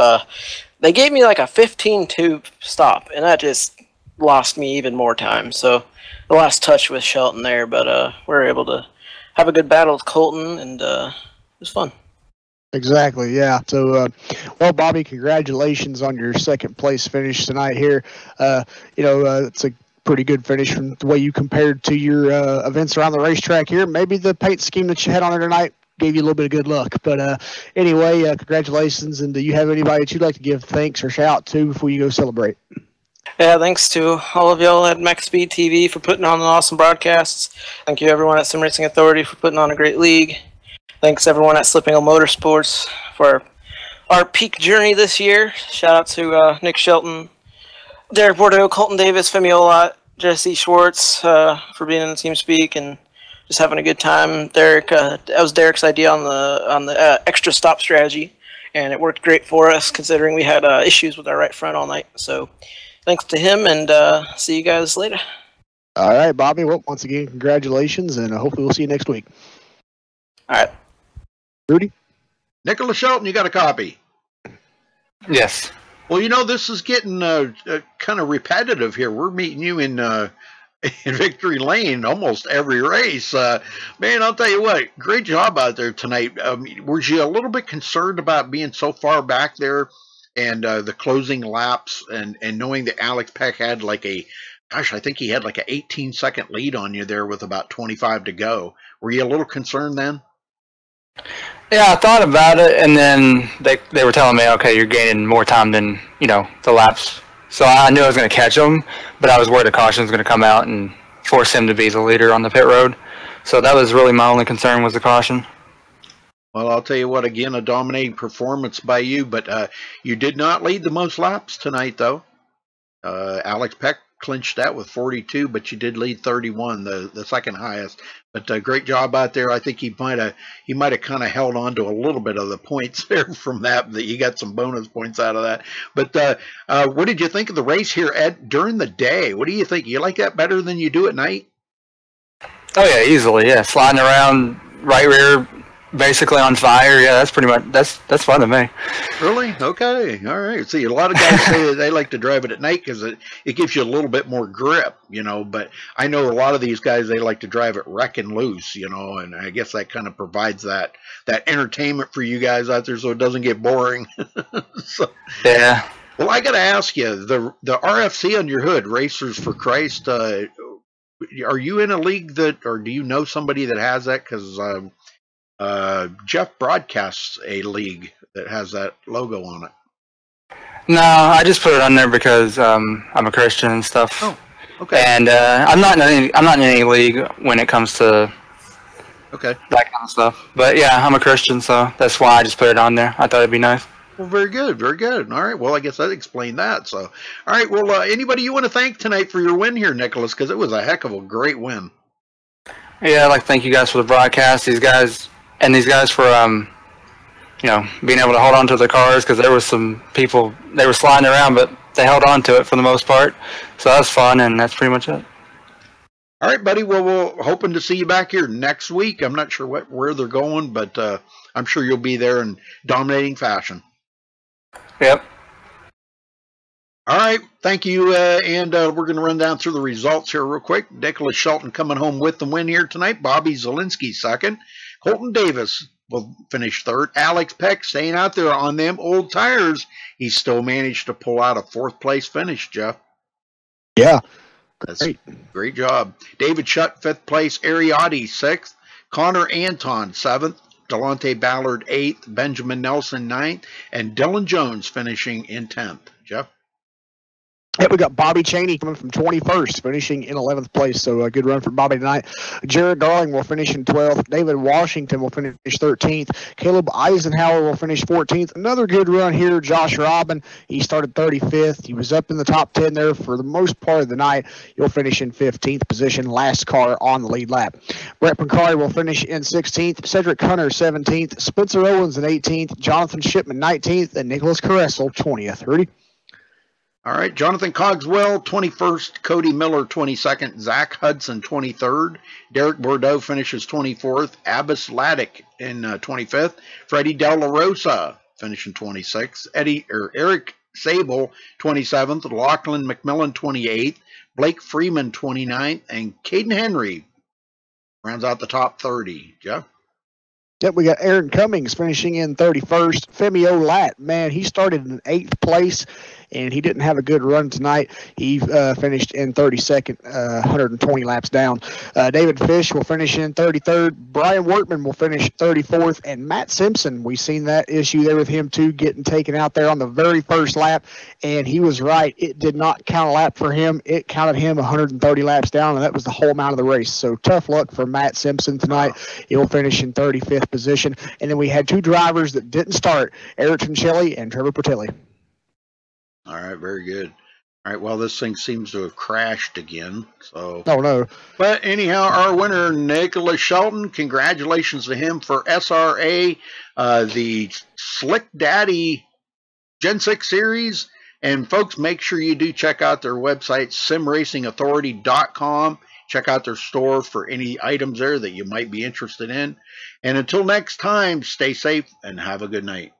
They gave me like a 15-2 stop, and that just lost me even more time. So the last touch with Shelton there, but we were able to have a good battle with Colton, and it was fun. Exactly, yeah. So, well, Bobby, congratulations on your second place finish tonight here. It's a pretty good finish from the way you compared to your events around the racetrack here. Maybe the paint scheme that you had on there tonight gave you a little bit of good luck. But anyway, congratulations. And do you have anybody that you'd like to give thanks or shout out to before you go celebrate? Yeah, thanks to all of y'all at MaxSpeedTV for putting on an awesome broadcasts. Thank you everyone at Sim Racing Authority for putting on a great league. Thanks everyone at Slipping on Motorsports for our peak journey this year. Shout out to Nick Shelton, Derek Bordeaux, Colton Davis, Femi Olot, Jesse Schwartz for being in the team speak and just having a good time. Derek, that was Derek's idea on the extra stop strategy, and it worked great for us considering we had issues with our right front all night. So thanks to him, and see you guys later. All right, Bobby. Well, once again, congratulations, and hopefully we'll see you next week. All right. Rudy? Nicholas Shelton, you got a copy? Yes. Well, this is getting kind of repetitive here. We're meeting you in Victory Lane almost every race. Man, I'll tell you what, great job out there tonight. Were you a little bit concerned about being so far back there and the closing laps and knowing that Alex Peck had I think he had like an 18-second lead on you there with about 25 to go. Were you a little concerned then? Yeah, I thought about it, and then they were telling me, okay, you're gaining more time than, the laps. So I knew I was going to catch him, but I was worried the caution was going to come out and force him to be the leader on the pit road. So that was really my only concern, was the caution. Well, I'll tell you what, again, a dominating performance by you, but you did not lead the most laps tonight, though. Alex Peck clinched that with 42, but you did lead 31, the second highest. But great job out there. I think he might have kind of held on to a little bit of the points there from that you got some bonus points out of that. But what did you think of the race here during the day? What do you think? You like that better than you do at night? Oh yeah, easily. Yeah, sliding around right rear, basically on fire. Yeah, that's pretty much that's fun to me. Really? Okay. All right. See, a lot of guys say that they like to drive it at night because it gives you a little bit more grip, but I know a lot of these guys, they like to drive it wrecking loose, and I guess that kind of provides that entertainment for you guys out there so it doesn't get boring. So, yeah. Well, I got to ask you, the RFC on your hood, Racers for Christ, are you in a league or do you know somebody that has that? Because Jeff broadcasts a league that has that logo on it. No, I just put it on there because I'm a Christian and stuff. Oh, okay. And I'm not in any league when it comes to that kind of stuff. But yeah, I'm a Christian, so that's why I just put it on there. I thought it'd be nice. Well, very good, very good. All right, well, I guess that explained that. So, all right, well, anybody you want to thank tonight for your win here, Nicholas? Because it was a heck of a great win. Yeah, I'd like to thank you guys for the broadcast. These guys for being able to hold on to the cars, because there was some people, they were sliding around, but they held on to it for the most part. So that was fun, and that's pretty much it. All right, buddy. Well, we're hoping to see you back here next week. I'm not sure where they're going, but I'm sure you'll be there in dominating fashion. Yep. All right. Thank you. And we're going to run down through the results here real quick. Nicholas Shelton coming home with the win here tonight. Bobby Zielinski second. Colton Davis will finish third. Alex Peck staying out there on them old tires. He still managed to pull out a fourth place finish, Jeff. Yeah. That's great job. David Shutt, 5th place. Ariotti, 6th. Connor Anton, 7th. Delonte Ballard, 8th. Benjamin Nelson, 9th. And Dylan Jones finishing in 10th. Jeff? Yeah, we got Bobby Cheney coming from 21st, finishing in 11th place. So a good run for Bobby tonight. Jared Darling will finish in 12th. David Washington will finish 13th. Caleb Eisenhower will finish 14th. Another good run here. Josh Robin, he started 35th. He was up in the top 10 there for the most part of the night. He'll finish in 15th position, last car on the lead lap. Brett Pincari will finish in 16th. Cedric Hunter, 17th. Spencer Owens in 18th. Jonathan Shipman, 19th. And Nicholas Caressel, 20th. Rudy? All right, Jonathan Cogswell, 21st. Cody Miller, 22nd. Zach Hudson, 23rd. Derek Bordeaux finishes 24th. Abbas Laddick in 25th. Freddie De La Rosa finishing 26th. Eric Sable, 27th. Lachlan McMillan, 28th. Blake Freeman, 29th. And Caden Henry rounds out the top 30. Jeff? Yep, we got Aaron Cummings finishing in 31st. Femi Olat, man, he started in 8th place, and he didn't have a good run tonight. He finished in 32nd, 120 laps down. David Fish will finish in 33rd. Brian Workman will finish 34th. And Matt Simpson, we've seen that issue there with him, too, getting taken out there on the very first lap. And he was right. It did not count a lap for him. It counted him 130 laps down, and that was the whole amount of the race. So tough luck for Matt Simpson tonight. He'll finish in 35th position. And then we had 2 drivers that didn't start, Ayrton Shelley and Trevor Portelli. All right, very good. All right, well, this thing seems to have crashed again. So. Oh, no. But anyhow, our winner, Nicholas Shelton, congratulations to him for SRA, the Slick Daddy Gen 6 Series. And, folks, make sure you do check out their website, simracingauthority.com. Check out their store for any items there that you might be interested in. And until next time, stay safe and have a good night.